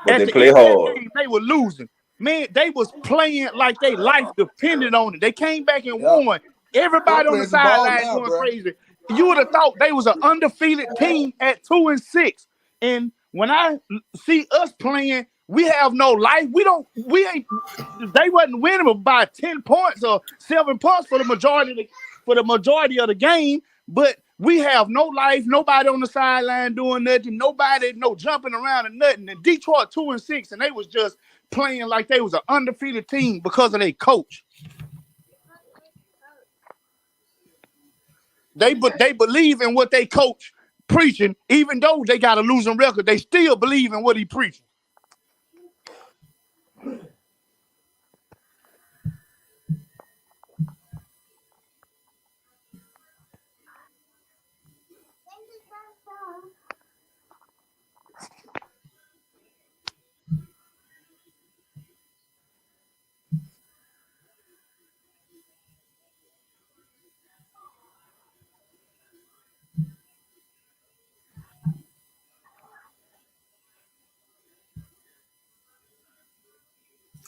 But At they the play end of that hard. game, they were losing. Man, they was playing like their life depended on it. They came back and won. Everybody They're on the playing some ball sideline now, going bro. crazy. You would have thought they was an undefeated team at 2-6. And when I see us playing, we have no life. They wasn't winning by 10 points or 7 points for the majority of the game. But we have no life, nobody on the sideline doing nothing, nobody jumping around and nothing. And Detroit 2-6, and they was just playing like they was an undefeated team because of their coach. They believe in what they coach preaching, even though they got a losing record. They still believe in what he preaching.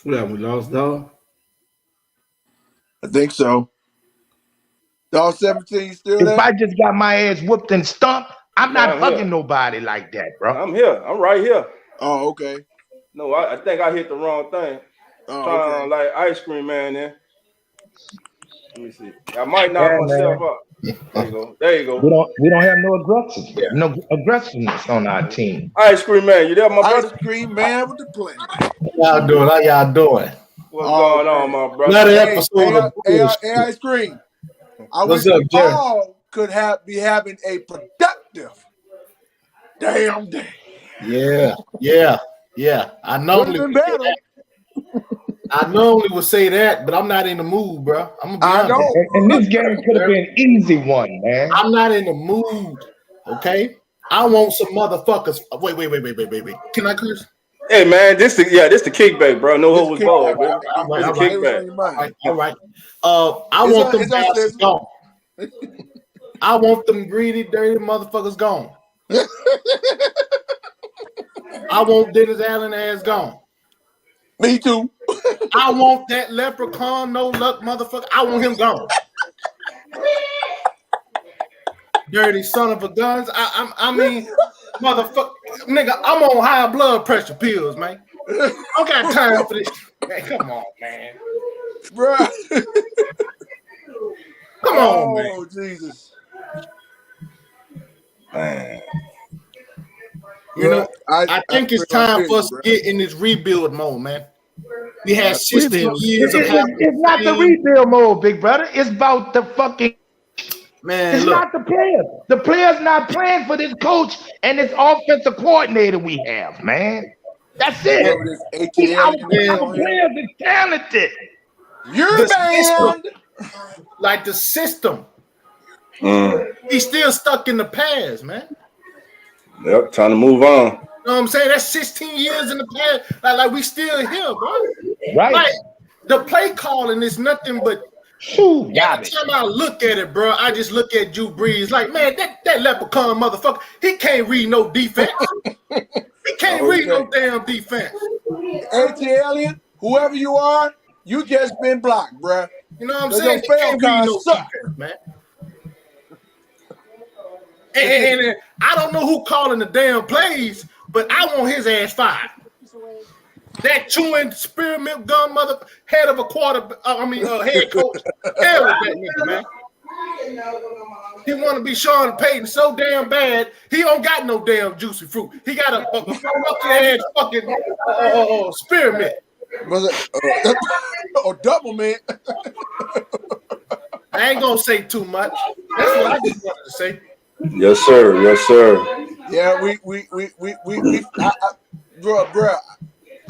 Yeah, we lost, dog. I think so. Dog 17 still If there? I just got my ass whooped and stumped, I'm No, not I'm hugging here. nobody like that, bro. I'm here. I'm right here. Oh, okay. No, I think I hit the wrong thing. Oh, Trying okay. like ice cream man there. Let me see. I might knock Yeah, myself man. up. There you go. There you We go. don't have no aggressiveness on our team. Ice cream man, you there, my Ice brother? cream man with the plan. Y'all doing? How y'all doing? What's Oh, going on, man. my brother? Another Hey, episode of bullshit. Ice cream. I What's wish up, we Jerry? all could be having a productive damn day. Yeah. I Could have normally been would say better. that, but I'm not in the mood, bro. I'm gonna be I honest. know. And this game could have been easy one, man. I'm not in the mood. Okay. I want some motherfuckers. Wait. Can I curse? Hey man, this the kickback, bro. No It's a hold was ball, kickback, baby. man. All right. It's a Say what's kickback. on your mind. All right. I It's want them our bastards sister. gone. I want them greedy, dirty motherfuckers gone. I want Dennis Allen ass gone. Me too. I want that leprechaun, no luck motherfucker. I want him gone. Dirty son of a guns. I mean, motherfucker, nigga, I'm on high blood pressure pills, man. I don't got time for this. Man, come on, man. Bruh. Come on, man. Oh, Jesus. Man. You know, I think it's time for us to bruh. get in this rebuild mode, man. We had It 16 years of it's not the rebuild mode, big brother. It's about the fucking. Man, it's look. not the players. The players not playing for this coach and this offensive coordinator we have, man. That's it. Our players is talented. You're banned. Like the system. He's still stuck in the past, man. Yep, time to move on. You know what I'm saying? That's 16 years in the past. Like we still here, bro. Right. Like the play calling is nothing but every time I look at it, bro, I just look at Drew Brees like, man, that leprechaun motherfucker, he can't read no defense. He can't read no damn defense. A.T. Alien, whoever you are, you just been blocked, bruh. You know what I'm saying? He can't read no defense, man. And I don't know who calling the damn plays, but I want his ass fired. That chewing spearmint gun mother head of a head coach. Hell with that nigga, man. He want to be Sean Payton so damn bad, he don't got no damn juicy fruit. He got a ass fucking spearmint. Or double mint. I ain't gonna say too much. That's what I just wanted to say. Yes, sir. Yes, sir. Yeah, bruh.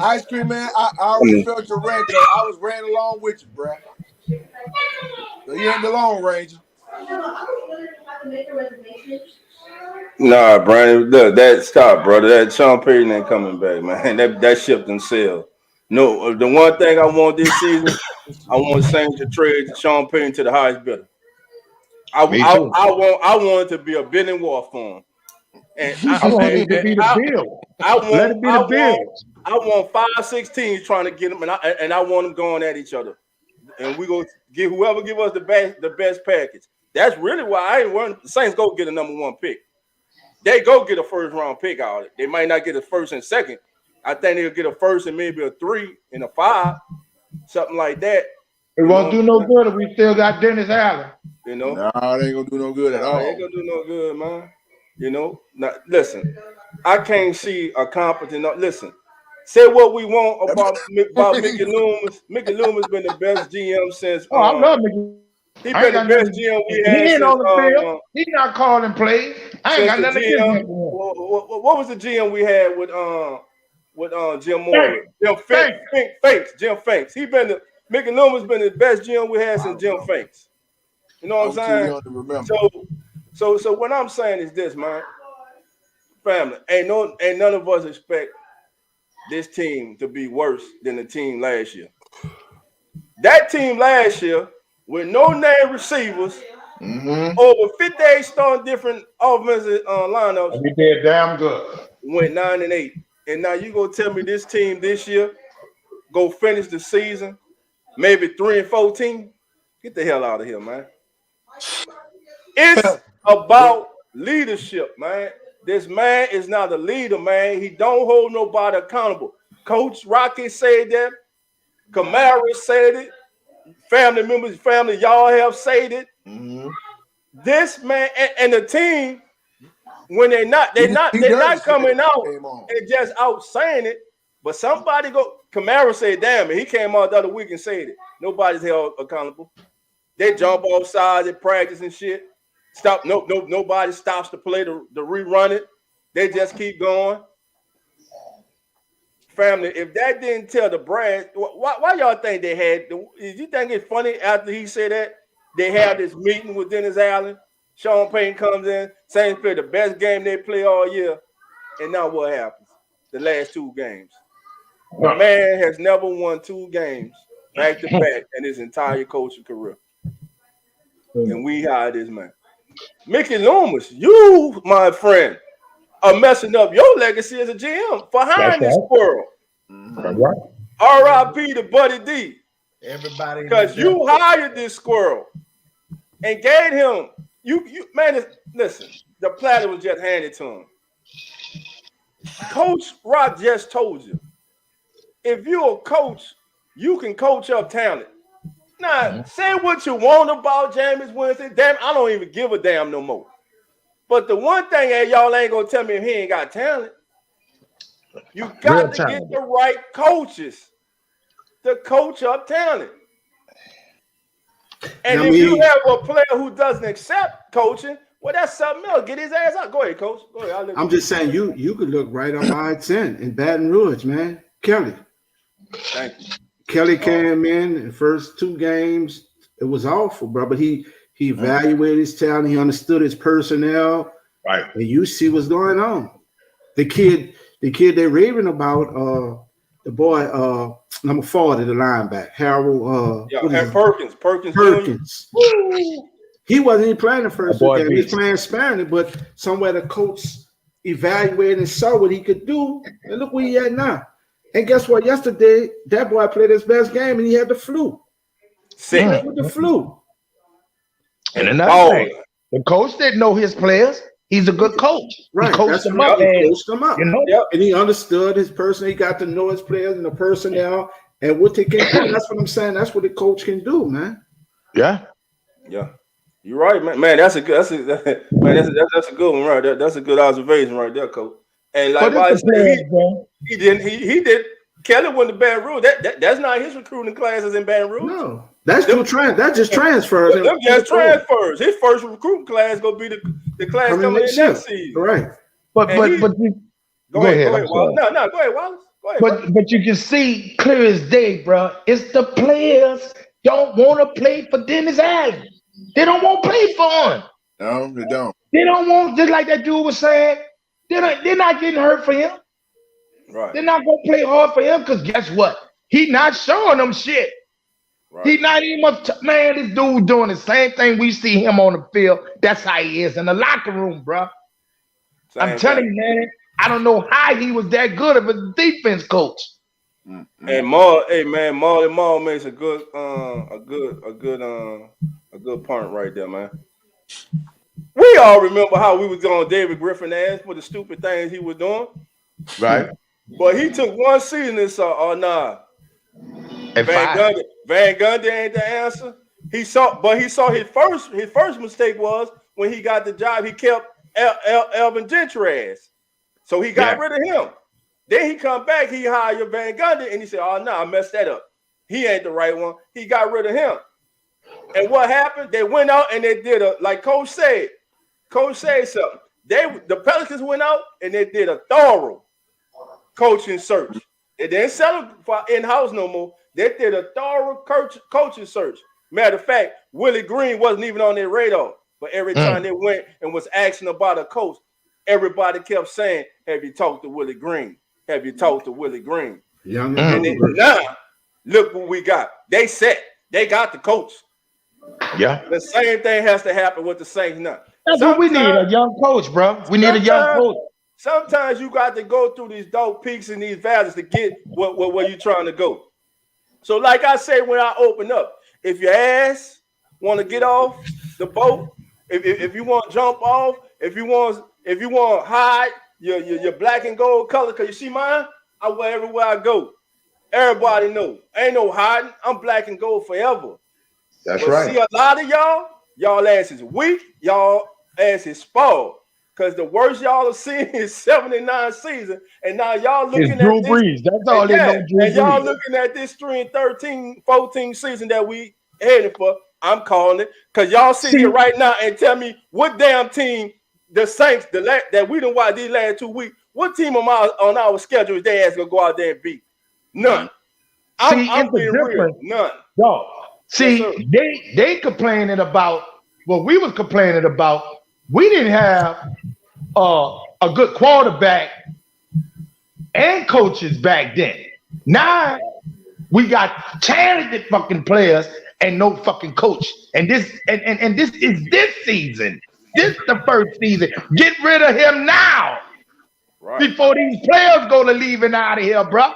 Ice cream man, I already felt your rant. I was ranting along with you, bruh. So you ain't the Lone Ranger. Nah, Brandon, look, that stop, brother. That Sean Payton ain't coming back, man. That ship done sailed. No, the one thing I want this season, I want Saints to trade Sean Payton to the highest bidder. I want it to be a bidding war for him. And I want it to be the Bills. Let it be the Bills. I want 5-6 teams trying to get them, and I want them going at each other. And we go get whoever give us the best package. That's really why I ain't want the Saints go get a number one pick. They go get a first round pick out of it. They might not get a first and second. I think they'll get a first and maybe a 3 and a 5, something like that. It won't do no good if we still got Dennis Allen. You know, nah, it ain't gonna do no good at all. It ain't gonna do no good, man. You know, now listen, I can't see a competent. Listen, say what we want about Mickey Loomis. Mickey Loomis been the best GM since. I love Mickey. He been the best GM we had. He ain't on the field. He's not calling plays. I ain't got nothing to give him. What was the GM we had with Jim Moore? Jim Finks. Jim Finks. He been the Mickey Loomis been the best GM we had since Jim Finks. You know what I'm saying? So what I'm saying is this, man. Family, ain't none of us expect this team to be worse than the team last year. That team last year, with no name receivers, over 58 starting different offensive lineups. We did damn good. Went 9-8. And now you go tell me this team this year go finish the season, maybe 3-14. Get the hell out of here, man. It's about leadership, man. This man is not a leader, man. He don't hold nobody accountable. Coach Rocky said that. Kamara said it. Family members, y'all have said it. This man and the team, when they're not coming out and just out saying it. But somebody Kamara said, damn it, he came out the other week and said it. Nobody's held accountable. They jump off sides at practice and shit. Nobody stops to play to rerun it. They just keep going. Family, if that didn't tell the brand, why y'all think they had? Did you think it's funny after he said that they had this meeting with Dennis Allen? Sean Payton comes in, Saints play the best game they play all year, and now what happens? The last 2 games, the man has never won 2 games back to back in his entire coaching career, and we hired this man. Mickey Loomis, you, my friend, are messing up your legacy as a GM for That's hiring this right. squirrel. That's right. R.I.P. to Buddy D. Everybody in Because that you hired this squirrel and gave him man. Listen, the platter was just handed to him. Coach Rock just told you, if you're a coach, you can coach up talent. Now, say what you want about Jameis Winston. Damn, I don't even give a damn no more. But the one thing that y'all ain't gonna tell me if he ain't got talent, you got Real to get talented. the right coaches to coach up talent. And I if you mean, have a player who doesn't accept coaching, well, that's something else. Get his ass out. Go ahead, coach. Go ahead. I'll let I'm you. just saying you could look right up I-10 in Baton Rouge, man. Kelly. Thank you. Kelly came in the first 2 games. It was awful, bro. But he evaluated his talent. He understood his personnel. Right. And you see what's going on. The kid they're raving about, the boy, number 40, the linebacker, Harold. And Perkins. Perkins. He wasn't even playing the first 2 games. He was beast. playing sparingly, but somewhere the coach evaluated and saw what he could do. And look where he at now. And guess what? Yesterday, that boy played his best game and he had the flu. Sick. With the flu. And another thing, the coach didn't know his players. He's a good coach. Right. He coached That's them right. up. He coached them up. You know? Yep. And he understood his person. He got to know his players and the personnel and what they can do. That's what I'm saying. That's what the coach can do, man. Yeah. Yeah. You're right, man. Man, that's a good one right there. That's a good observation right there, coach. And like I said, he did. Kelly won the Baton Rouge. That's not his recruiting classes in Baton Rouge. No, that's just transfers. Them just transfers. His first recruiting class gonna be the class coming in next season. Right. But go ahead. Go ahead, Wallace. No, go ahead, Wallace. Go ahead. But you can see clear as day, bro. It's the players don't want to play for Dennis Allen. They don't want to play for him. No, they don't. They don't want, just like that dude was saying, they're not getting hurt for him. Right. They're not going to play hard for him because guess what? He not showing them shit. Right. He not even man, this dude doing the same thing we see him on the field. That's how he is in the locker room, bro. I'm telling you, man, I don't know how he was that good of a defense coach. And Marley Marl makes a good point right there, man. We all remember how we was on David Griffin ass for the stupid things he was doing. Right. But he took one season and saw, Van Gundy ain't the answer. He saw his first mistake was when he got the job, he kept Elvin Gentry ass. So he got rid of him. Then he come back, he hired Van Gundy, and he said, I messed that up. He ain't the right one. He got rid of him. And what happened? They went out and they did like Coach said. Coach said something. The Pelicans went out and they did a thorough coaching search. They didn't settle for in-house no more. They did a thorough coaching search. Matter of fact, Willie Green wasn't even on their radar. But every time they went and was asking about a coach, everybody kept saying, have you talked to Willie Green? Have you talked to Willie Green? And now, look what we got. They got the coach. Yeah. The same thing has to happen with the Saints now. That's what we need, a young coach, bro. We need a young coach. Sometimes you got to go through these dark peaks and these valleys to get where you're trying to go. So like I say when I open up, if your ass want to get off the boat, if you want to jump off, if you want to hide your black and gold color, because you see mine, I wear everywhere I go. Everybody know. Ain't no hiding. I'm black and gold forever. That's right. See, a lot of y'all ass is weak. Y'all ass is spoiled. Because the worst y'all have seen is 79 season. And now y'all looking at Drew this. Brees. That's all they know, Drew and y'all Brees. looking at this 3-13, 14 season that we headed for. I'm calling it. Because y'all sit here right now and tell me what damn team the Saints that we done watch these last 2 weeks, what team on our schedule is they ass gonna go out there and beat? None. I'm being real. None. Yo, see, they complaining about what we was complaining about. We didn't have a good quarterback and coaches back then. Now we got talented fucking players and no fucking coach. And this is this season. This is the first season. Get rid of him now. before these players go to leaving out of here, bro.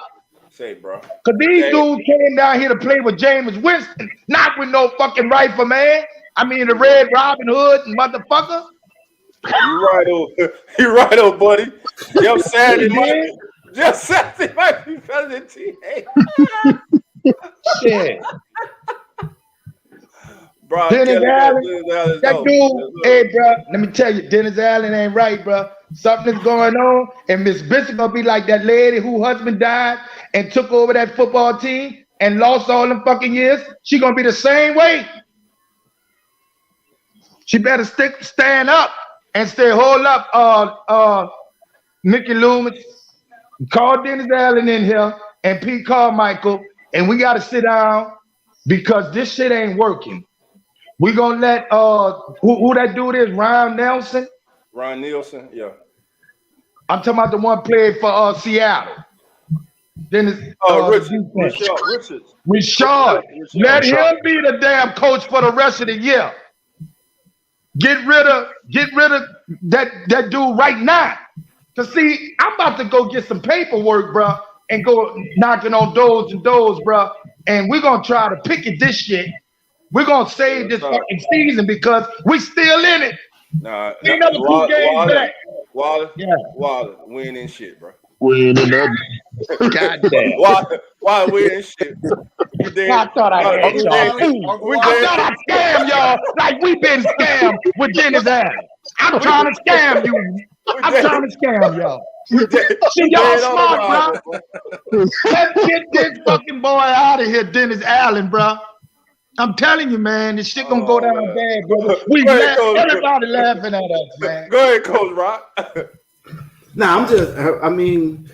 Say, bro. Because these dudes came down here to play with James Winston, not with no fucking rifle, man. I mean, the Red Robin Hood and motherfucker. You right, old buddy. Jeff Saturday might be better than TA. Shit. Bro, Dennis Allen, that dude, hey, bro, let me tell you, Dennis Allen ain't right, bro. Something's going on, and Miss Bishop gonna be like that lady whose husband died and took over that football team and lost all them fucking years. She gonna be the same way. She better stand up and say, hold up, Mickey Loomis, call Dennis Allen in here and Pete Carmichael, and we gotta sit down because this shit ain't working. We gonna let who that dude is, Ryan Nelson? Ron Nielsen, yeah. I'm talking about the one played for Seattle. Dennis Richard. Let him be the damn coach for the rest of the year. Get rid of that dude right now. Cause see, I'm about to go get some paperwork, bro, and go knocking on doors and doors, bro. And we're gonna try to picket this shit. We're gonna save this fucking season because we still in it. Nah, another 2 games back. Waller, we ain't in shit, bro. We ain't in nothing. Goddamn. Why we ain't in shit? I thought I had y'all. I thought I scammed y'all like we been scammed with Dennis Allen. I'm trying to scam you. I'm trying to scam y'all. See, y'all smart, bro. Let's get this fucking boy out of here, Dennis Allen, bro. I'm telling you, man, this shit gonna go down bad, brother. Everybody laughing at us, man. Go ahead, Coach Rock. Nah, I mean,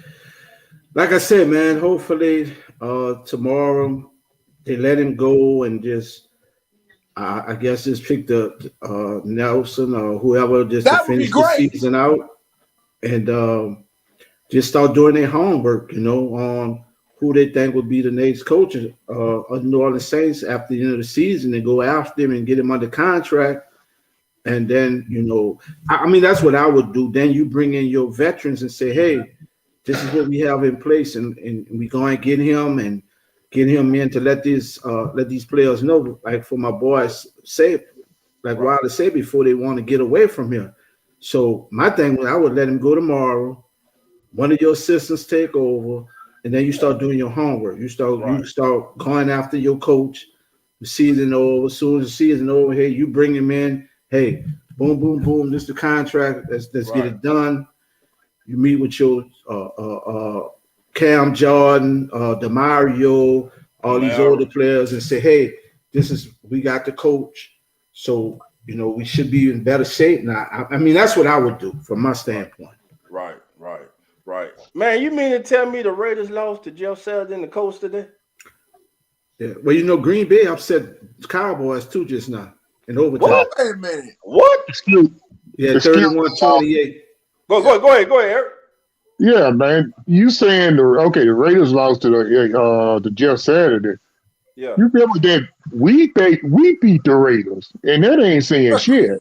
like I said, man, hopefully tomorrow they let him go and just, I guess just pick the Nelson or whoever just to finish the season out and just start doing their homework, on who they think would be the next coach of the New Orleans Saints after the end of the season and go after him and get him under contract. And then, I mean, that's what I would do. Then you bring in your veterans and say, hey, this is what we have in place. And we go and get him in to let these players know, like for my boys say, like Wilder said before, they want to get away from here. So my thing was I would let him go tomorrow. One of your assistants take over. And then you start doing your homework. You start going after your coach. The season over. As soon as the season over, hey, you bring him in. Hey, boom, boom, boom. This is the contract. Let's get it done. You meet with your Cam Jordan, DeMario, all these older players, and say, hey, we got the coach. So we should be in better shape now. I mean, that's what I would do from my standpoint. Right. Man, you mean to tell me the Raiders lost to Jeff Saturday and the coach today? Yeah. Well, Green Bay upset Cowboys too just now in overtime. Wait a minute. What? Yeah, 31-28. Go ahead, Eric. Yeah, man. You saying the Raiders lost to the Jeff Saturday. Yeah. You remember that we beat the Raiders, and that ain't saying shit.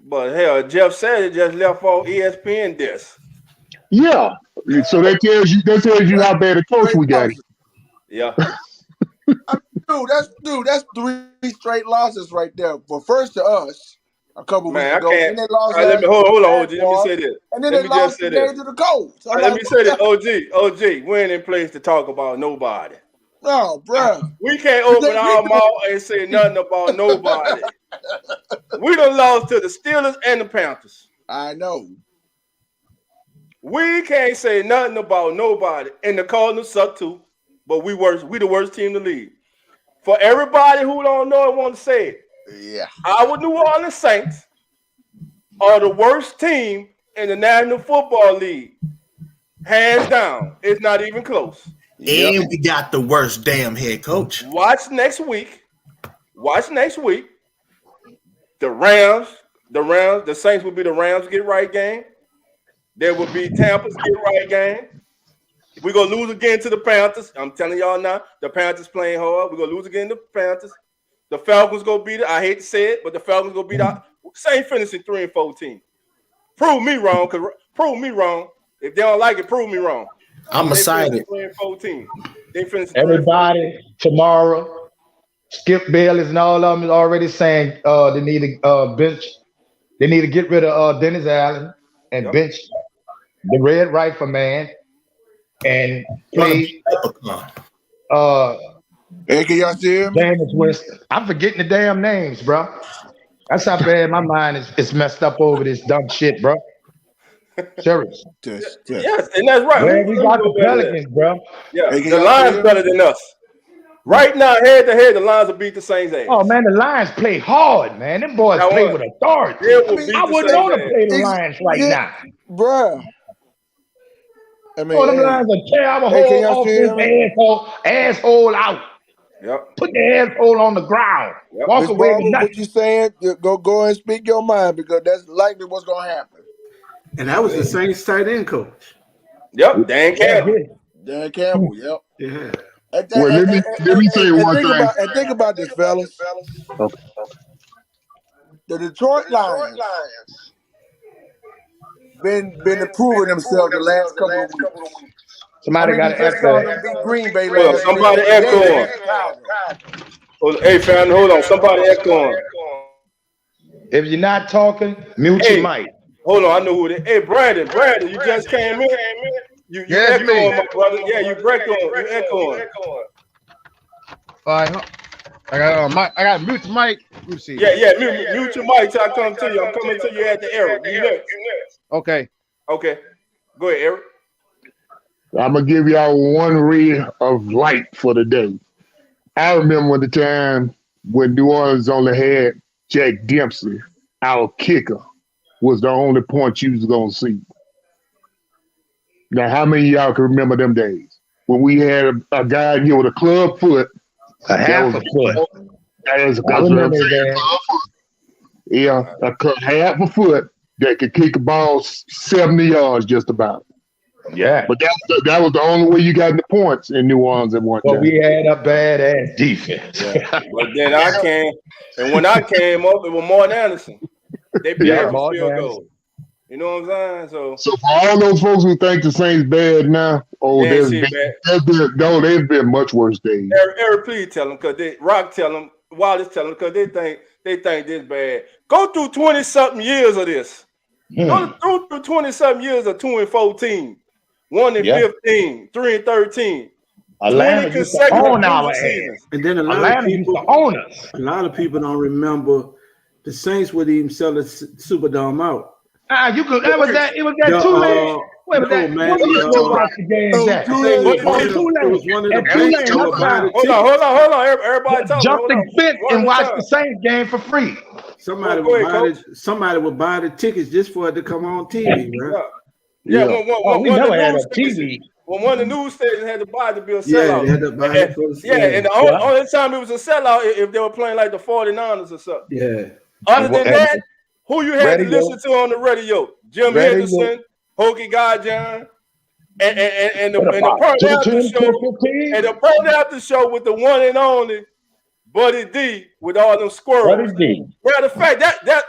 But hell, Jeff Saturday just left off ESPN this. Yeah, so that tells you how bad a coach we got. Yeah, dude, that's 3 straight losses right there. But first to us, a couple weeks ago, and they lost. Hold on, OG. Let me say this. And then they lost the game to the Colts. Let me say this, OG. We ain't in place to talk about nobody. No, bro. We can't open our mouth and say nothing about nobody. We done lost to the Steelers and the Panthers. I know. We can't say nothing about nobody. And the Cardinals suck too. But we the worst team in the league. For everybody who don't know and want to say it, yeah, our New Orleans Saints are the worst team in the National Football League. Hands down. It's not even close. And we got the worst damn head coach. Watch next week. The Rams, the Saints will be the Rams get right game. There will be Tampa's get right game. We're going to lose again to the Panthers. I'm telling y'all now, the Panthers playing hard. We're going to lose again to the Panthers. The Falcons going to beat it. I hate to say it, but the Falcons going to beat out. Saints finishing 3-14. Prove me wrong, prove me wrong. If they don't like it, prove me wrong. I'm excited. 14. They finished Everybody tomorrow, Skip Bayless and all of them is already saying they need to bench. They need to get rid of Dennis Allen and bench the red rifleman and play Hey, can y'all still hear me? James Winston. I'm forgetting the damn names, bro. That's how bad my mind is messed up over this dumb shit, bro. Serious. Yes, and that's right. Man, we got the Pelicans, bro. Yeah, Hey, can the y'all Lions still hear better than us. Right now, head to head, the Lions will beat the Saints' ass. Oh man, the Lions play hard, man. Them boys play with authority. I wouldn't want to play the Lions right now. Bruh. I mean, Oh, them Lions are tear our hey, can whole y'all still hear me? asshole out. Yep. Put the asshole on the ground. Yep. Walk Miss away Barbara, with nothing. what you saying? Go and speak your mind because that's likely what's gonna happen. And that was the Saints tight end coach. Yep, Dan Campbell. Dan Campbell, yep. Yeah. Well, let me say one thing. Think about this, fellas. Okay. The Detroit Lions been improving themselves the last couple of weeks. Somebody got to just echo. saw them beat Green Bay Hold on, last somebody week. echoing. Hey, fam, hold on. Somebody echoing. If you're not talking, mute your mic. Hold on, I know who it is. Hey, Brandon, you just came in. You echoing, my brother. Yeah, you echoing. All right, I got to mute the mic. Let me see. Yeah, mute your mic till I come to you. I'm coming to you at the arrow. You next. Okay. Go ahead, Eric. I'm gonna give y'all one ray of light for the day. I remember the time when New Orleans only had Jack Dempsey, our kicker, was the only point you was gonna see. Now, how many of y'all can remember them days when we had a guy here with a club foot, a half a foot? That's I what I'm remember saying. that. Yeah, half a foot that could kick a ball 70 yards just about. Yeah. But that was the only way you got the points in New Orleans at one time. But we had a badass defense. But then I came, and when I came up, it was Martin Anderson. They beat us with field goal. You know what I'm saying? So for all those folks who think the Saints bad now, there's been much worse days. Eric, please tell them because Rock tell them, Wallace tell them because they think this bad. Go through 20-something years of this. Go through 20-something years of 2-14, 1-15, 3-13. Atlanta used to own our ass. And then a lot of people don't remember the Saints would even sell the Superdome out. It was that Tulane. Wait, was that? Man, What was the game that? It was one of the banks that would buy the tickets. Hold on. Everybody talking. Jumped in fifth and watched the Saints game for free. Somebody would buy the tickets just for it to come on TV, bro. Yeah. We never had a TV. When one of the news stations had to buy it to be a sellout. They had to buy it for the and the only time it was a sellout if they were playing like the 49ers or something. Yeah. Other than that, who you had to listen to on the radio? Jim Henderson, Hokey Godjohn, and the part after show with the one and only Buddy D with all them squirrels. Matter of fact, that's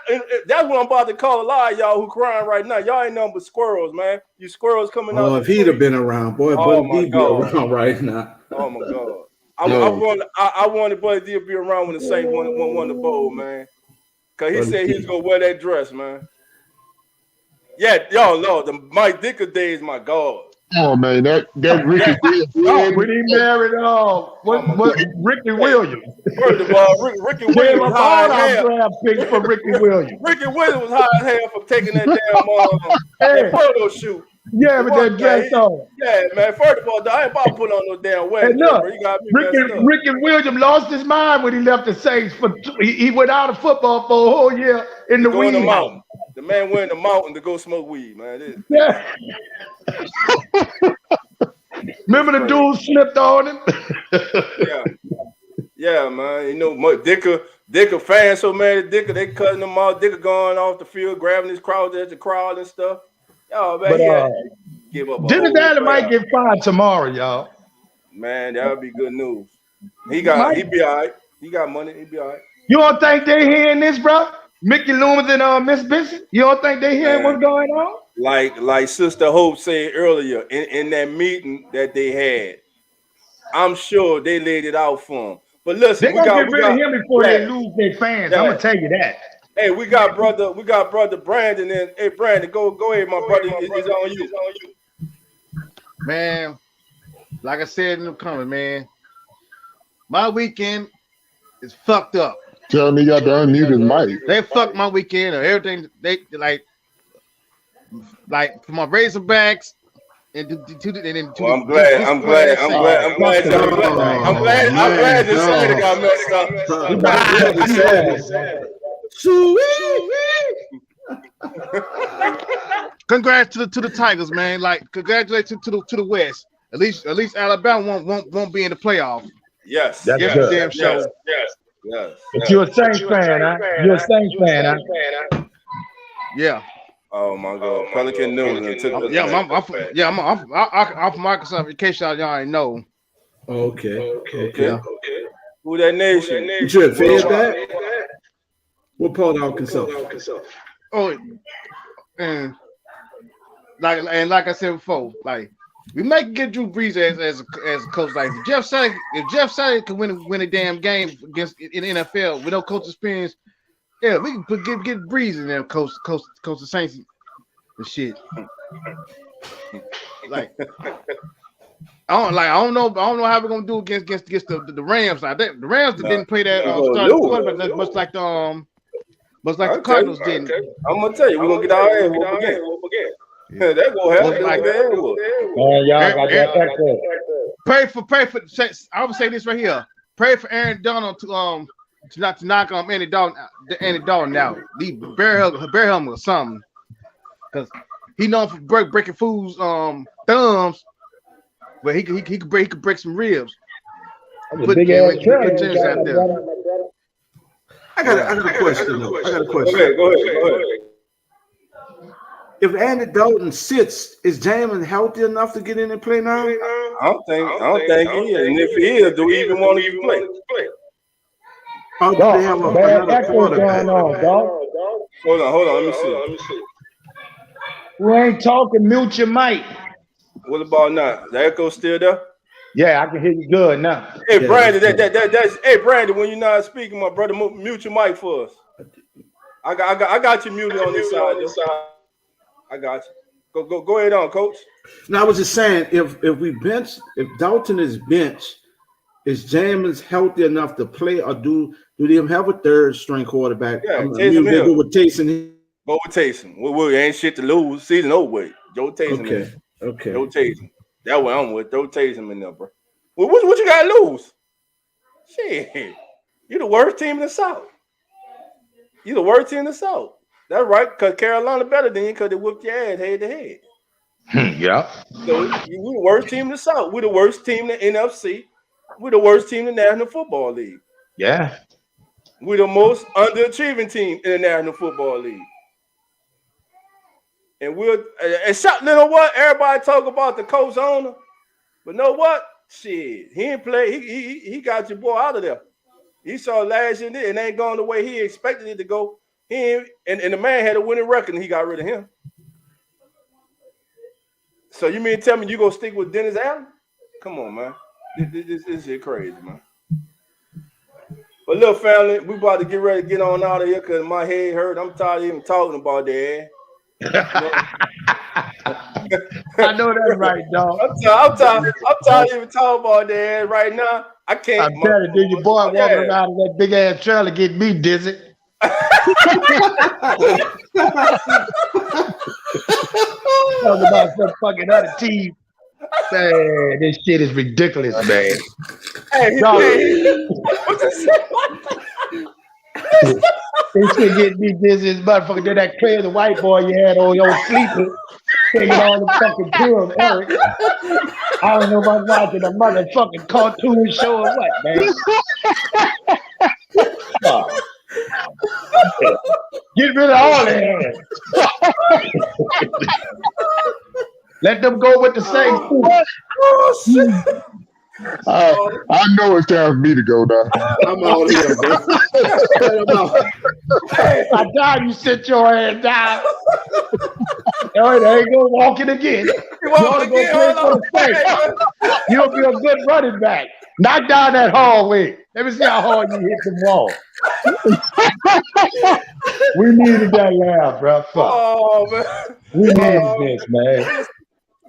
what I'm about to call a lie, y'all who crying right now. Y'all ain't nothing but squirrels, man. You squirrels coming out. Oh, if he'd have been around, boy, Buddy D be around right now. Oh my God. I wanted Buddy D to be around when the Saints won the bowl, man. Cause he said he was gonna wear that dress, man. Yeah, y'all know the Mike Dicker days, my God. Oh man, that Ricky Williams. When he married Ricky Williams. First of all, Ricky Williams was high as hell. Draft pick for Ricky Williams. Ricky Williams was high as hell for taking that damn photo shoot. Yeah, with that dress on. Yeah, man. First of all, I ain't about to put on no damn wedding. Ricky Williams lost his mind when he left the Saints. He went out of football for a whole year in the weed house. The man went in the mountain to go smoke weed, man. Yeah. Remember the dude slipped on him? Yeah, man. You know, Dicker fans so mad at Dicker, they cutting him off. Dicker going off the field, grabbing his crowd at the crowd and stuff. Oh man, give up. Dennis Allen might get fired tomorrow, y'all. Man, that would be good news. He be all right. He got money. He be all right. You don't think they hearing this, bro? Mickey Loomis and Miss Bishop? You don't think they hearing what's going on? Like Sister Hope said earlier in that meeting that they had, I'm sure they laid it out for them. But listen, They're gonna get rid of him before they lose their fans. I'm gonna tell you that. Hey, we got brother Brandon in. Hey, Brandon, go ahead, my brother. It's on you. Man, like I said in the comment, man, my weekend is fucked up. Tell me, got to unmute his mic. They fucked my weekend or everything. They like for my Razorbacks and I'm glad this Saturday got messed up. Congrats to the Tigers, man. Like, congratulations to the West. At least Alabama won't be in the playoff. Yes, that's good. Damn show. Yes. But you're a Saints fan, huh? You're a Saints fan, huh? Yeah. Oh my God, Pelican News. I'm from Microsoft. In case y'all ain't know. Okay. Yeah. Who that nation? You should fed that. What part of Arkansas? Oh, and like I said before, like we might get Drew Brees as a coach. Like if Jeff Saturday can win a damn game against in the NFL with no coach experience, yeah, we can get Brees in there, coach the Saints and shit. Like I don't know how we're gonna do against the Rams. Like the Rams didn't play that starting quarterback much like the Cardinals didn't. I'm gonna tell you, we're gonna get our ass whooped again. That gonna happen. Man, y'all got that. Pray for. I would say this right here. Pray for Aaron Donald to knock Andy Dalton out. Leave bear him or something, because he known for breaking fools thumbs, but he could break some ribs. Big ass out there. I got a question though. Go ahead. If Andy Dalton sits, is Jamin healthy enough to get in and play now? I don't think he is. And if he is, do we even want to play? Oh, do they have another quarterback? Hold on. Let me see. We ain't talking. Mute your mic. What about now? The echo still there? Yeah, I can hear you good now. Hey, Brandon, that's Brandon. When you're not speaking, my brother, mute your mic for us. I got you muted on this side. I got you. Go ahead on, Coach. Now I was just saying, if Dalton is benched, is James healthy enough to play, or do they have a third string quarterback? Yeah, they go with Taysom. Go with Taysom. We ain't shit to lose. Season over with. Joe Taysom. Okay. Joe Taysom. That's what I'm with. Throw Taysom in there, bro. Well, what you got to lose? Shit. You the worst team in the South. That's right, because Carolina better than you because they whooped your ass head to head. Yeah. So we the worst team in the South. We're the worst team in the NFC. We're the worst team in the National Football League. Yeah. We're the most underachieving team in the National Football League. And you know what? Everybody talk about the coach owner, but know what? Shit, he ain't play. He got your boy out of there. He saw last year and it ain't going the way he expected it to go. And the man had a winning record and he got rid of him. So you mean tell me you gonna stick with Dennis Allen? Come on, man. This shit crazy, man. But look, family, we about to get ready to get on out of here because my head hurt. I'm tired of even talking about that. I know that's right, dog. I'm tired of even talking about that right now. I can't. I'm telling you, your boy walking around in that big ass trailer get me dizzy. Talking about some fucking other team. Man, this shit is ridiculous, man. Hey, this shit get me dizzy as motherfucker. Then that crazy white boy you had on your sleeper, taking all the fucking pills, Eric. I don't know if I'm watching a motherfucking cartoon show or what, man. Oh. Get rid of all that. Let them go with the same food. I know it's time for me to go now. I'm out here, bro. I'm out. Hey, by time you sit your ass down, oh, there you go walking again. You ought to go play for the Saints. You'll be a good running back. Knock down that hallway. Let me see how hard you hit the wall. We needed that laugh, bro. Fuck. Oh man. We needed this, man.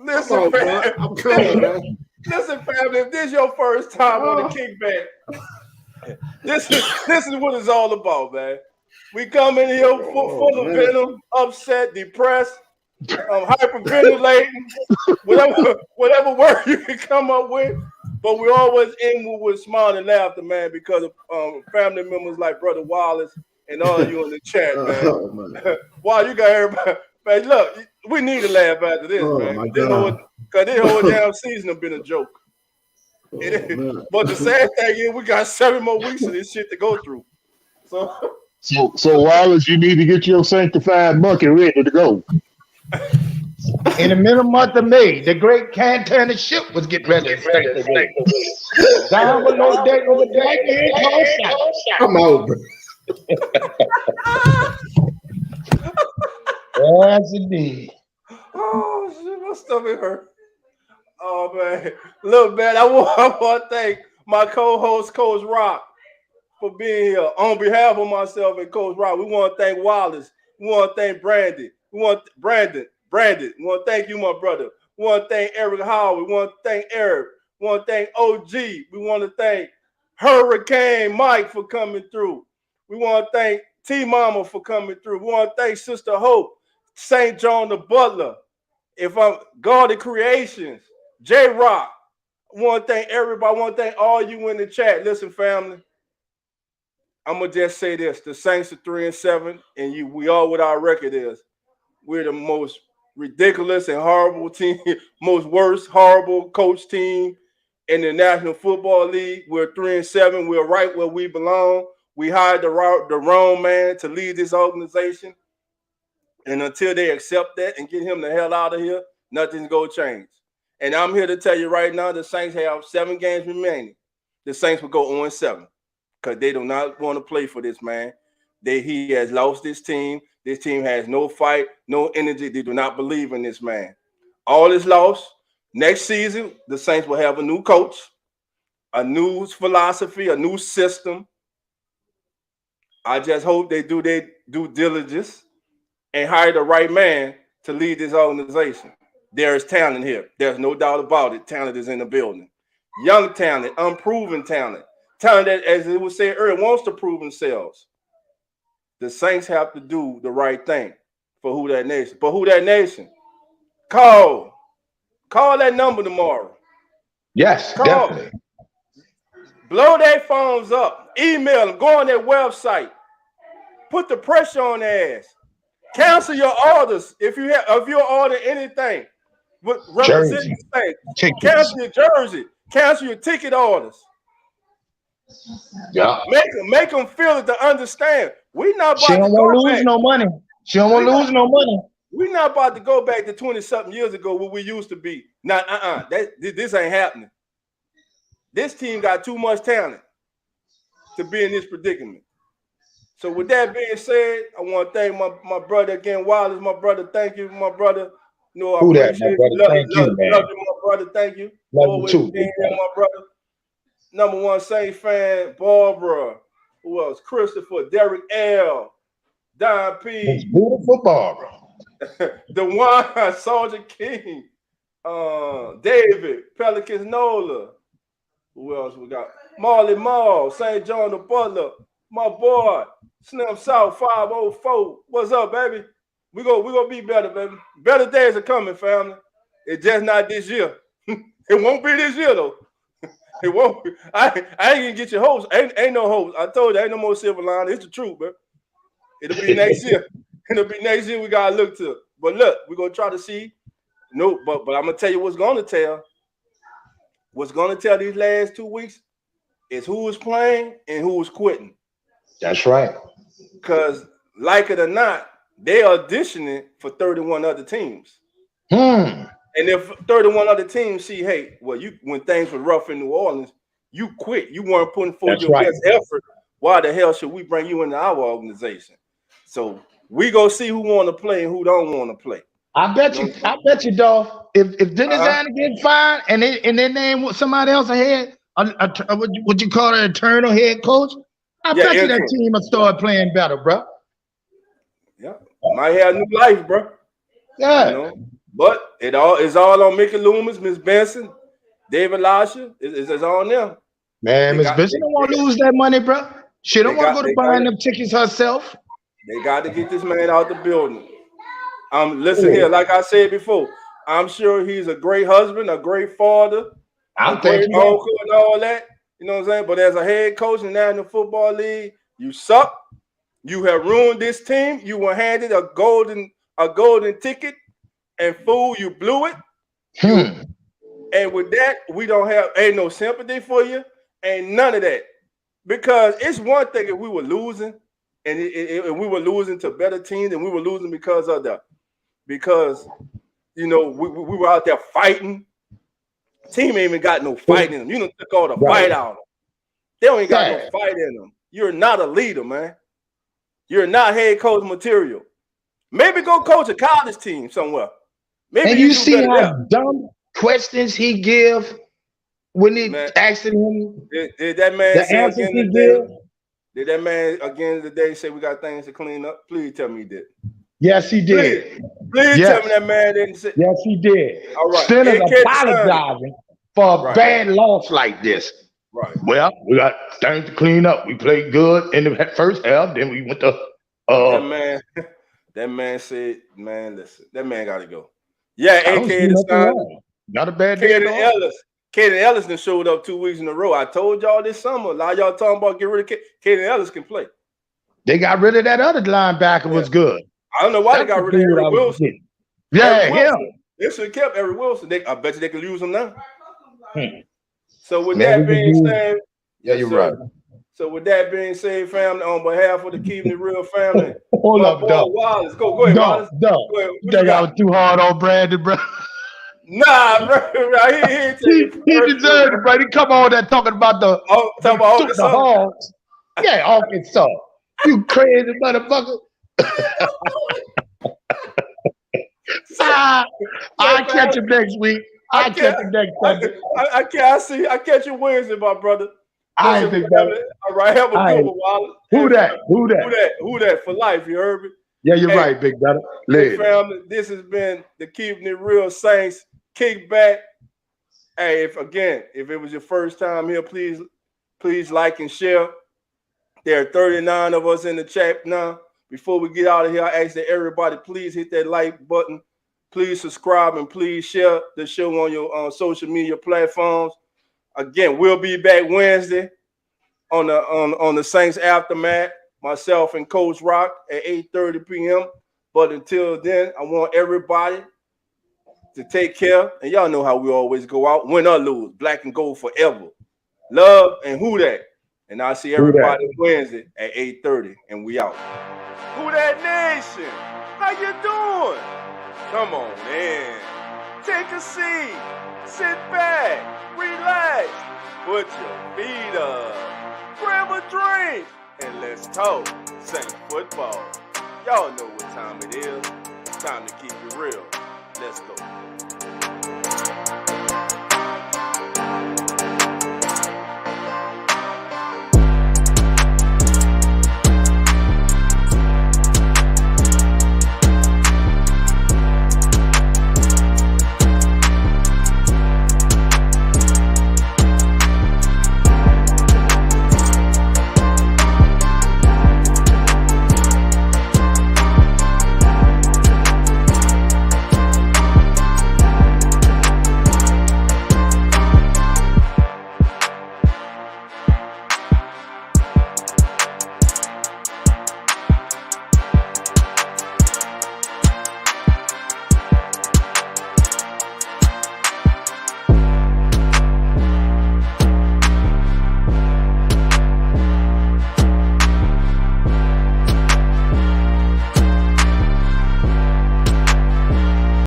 Listen, on, bro. fam. I'm coming, man. Listen, family. If this is your first time on the Kickback, this is what it's all about, man. We come in here full of venom, upset, depressed, hyperventilating, whatever word you can come up with. But we always end with smile and laughter, man, because of family members like Brother Wallace and all of you in the chat, man. Wow, you got everybody. Man, look, we need to laugh after this, man. Because this whole damn season have been a joke. But the sad thing is, we got 7 more weeks of this shit to go through. So Wallace, you need to get your sanctified monkey ready to go. In the middle month of May, the great Canton ship was getting ready to start away. Down below deck over there, I'm out, bro. Yes, indeed. Oh shit, my stomach hurt. Oh man, look, man, I want to thank my co-host Coach Rock for being here. On behalf of myself and Coach Rock, we want to thank Wallace. We want to thank Brandon. We want Brandon. We want to thank you, my brother. We want to thank Eric Howard. We want to thank Eric. We want to thank OG. We want to thank Hurricane Mike for coming through. We want to thank T Mama for coming through. We want to thank Sister Hope, St. John the Butler. If I'm God of Creations, J Rock. I want to thank everybody. I want to thank all you in the chat. Listen, family. I'm gonna just say this: the Saints are 3-7, and we all what our record is. We're the most ridiculous and horrible team, most worst, horrible coach team in the National Football League. We're 3-7. We're right where we belong. We hired the wrong man to lead this organization. And until they accept that and get him the hell out of here, nothing's going to change. And I'm here to tell you right now, the Saints have 7 games remaining. The Saints will go 0-7 because they do not want to play for this man. He has lost this team. This team has no fight, no energy. They do not believe in this man. All is lost. Next season, the Saints will have a new coach, a new philosophy, a new system. I just hope they do their due diligence and hire the right man to lead this organization. There is talent here. There's no doubt about it. Talent is in the building. Young talent, unproven talent. Talent that, as it was said earlier, wants to prove themselves. The Saints have to do the right thing for Who That Nation. But Who That Nation? Call that number tomorrow. Yes, definitely. Blow their phones up. Email them. Go on their website. Put the pressure on their ass. Cancel your orders if you're ordering anything. Representing the Saints. Cancel your jersey. Cancel your ticket orders. Yeah. Make them feel it to understand. We're not about She don't want to lose back. no money. She don't want to lose no money. We're not about to go back to 20-something years ago where we used to be. Now, this ain't happening. This team got too much talent to be in this predicament. So with that being said, I want to thank my brother again, Wallace, my brother. Thank you, my brother. No, I appreciate it. Thank you, man. Love you, my brother. Thank you. Love you too, being here, my brother. Number 1 Saints fan, Barbara. Who else? Christopher, Derek L, Don P. It's beautiful, Barbara. The one, Sergeant King, David, Pelicans Nola. Who else we got? Marley Mall, St. John the Butler, my boy, Slim South 504. What's up, baby? We gonna be better, baby. Better days are coming, family. It's just not this year. It won't be this year though. It won't be. I ain't gonna get your hopes. Ain't no hopes. I told you ain't no more silver line. It's the truth, bro. It'll be next year. It'll be next year we gotta look to. But look, we're gonna try to see. No, but I'm gonna tell you what's gonna tell. What's gonna tell these last 2 weeks is who is playing and who is quitting. That's right. Because like it or not, they are auditioning for 31 other teams. And if 31 other teams see, hey, well, you when things were rough in New Orleans, you quit. You weren't putting forth your best effort. Why the hell should we bring you into our organization? So we go see who want to play and who don't want to play. I bet you, Dolph. If Dennis Allen get fired and they name somebody else ahead, what you call it, eternal head coach, I bet you that team will start playing better, bro. Yeah, might have new life, bro. Yeah, you know? But it's all on Mickey Loomis, Miss Benson, David Lasher. It's on them. Man, Miss Benson don't want to lose that money, bro. She don't want to go to buying them tickets herself. They got to get this man out the building. Listen here, like I said before, I'm sure he's a great husband, a great father, a great uncle, and all that. You know what I'm saying? But as a head coach in the National Football League, you suck. You have ruined this team. You were handed a golden ticket, and fool, you blew it. And with that, we ain't no sympathy for you, ain't none of that. Because it's one thing if we were losing, and we were losing to better teams, and we were losing because you know we were out there fighting. Team ain't even got no fight in them. You don't took all the fight out of them. They don't even got no fight in them. You're not a leader, man. You're not head coach material. Maybe go coach a college team somewhere. Maybe and you see how dumb questions he give when he asking him. Did that man say again today? Did that man again today say we got things to clean up? Please tell me he did. Yes, he did. Please tell me that man didn't say. Yes, he did. All right. Still is apologizing for a bad loss like this. Right. Well, we got things to clean up. We played good in the first half. Then we went to. That man said, "Man, listen, that man got to go." Yeah, AKA the sign. Not a bad day. Kaden Ellis done showed up 2 weeks in a row. I told y'all this summer. A lot of y'all talking about get rid of Kaden Ellis can play. They got rid of that other linebacker. Was good. I don't know why they got rid of Eric Wilson. Yeah, him. They should have kept Eric Wilson. I bet you they could use him now. So with that being said, you're right. So with that being said, family, on behalf of the Keeping It Real family, hold up, Doug. Wallace, go ahead, Wallace. You think I was too hard on Brandon, bro? Nah, bro. He deserved it, bro. He come on there talking about the Hogs. Yeah, Arkansas. You crazy motherfucker. I'll catch him next week. I'll catch him next Sunday. I catch you Wednesday, my brother. I ain't think that. All right, have a good one, Wallace. Who that? For life, you heard me? Yeah, you're right, big brother. Hey, family, this has been the Keeping It Real Saints Kickback. Hey, if it was your first time here, please like and share. There are 39 of us in the chat now. Before we get out of here, I ask that everybody please hit that like button. Please subscribe and please share the show on your social media platforms. Again, we'll be back Wednesday on the Saints Aftermath, myself and Coach Rock at 8:30 p.m. But until then, I want everybody to take care. And y'all know how we always go out. Win or lose, black and gold forever. Love and who that. And I'll see everybody Wednesday at 8:30. And we out. Who that nation? How you doing? Come on, man. Take a seat. Sit back. Relax. Put your feet up. Grab a drink. And let's talk Saint football. Y'all know what time it is. Time to keep it real. Let's go.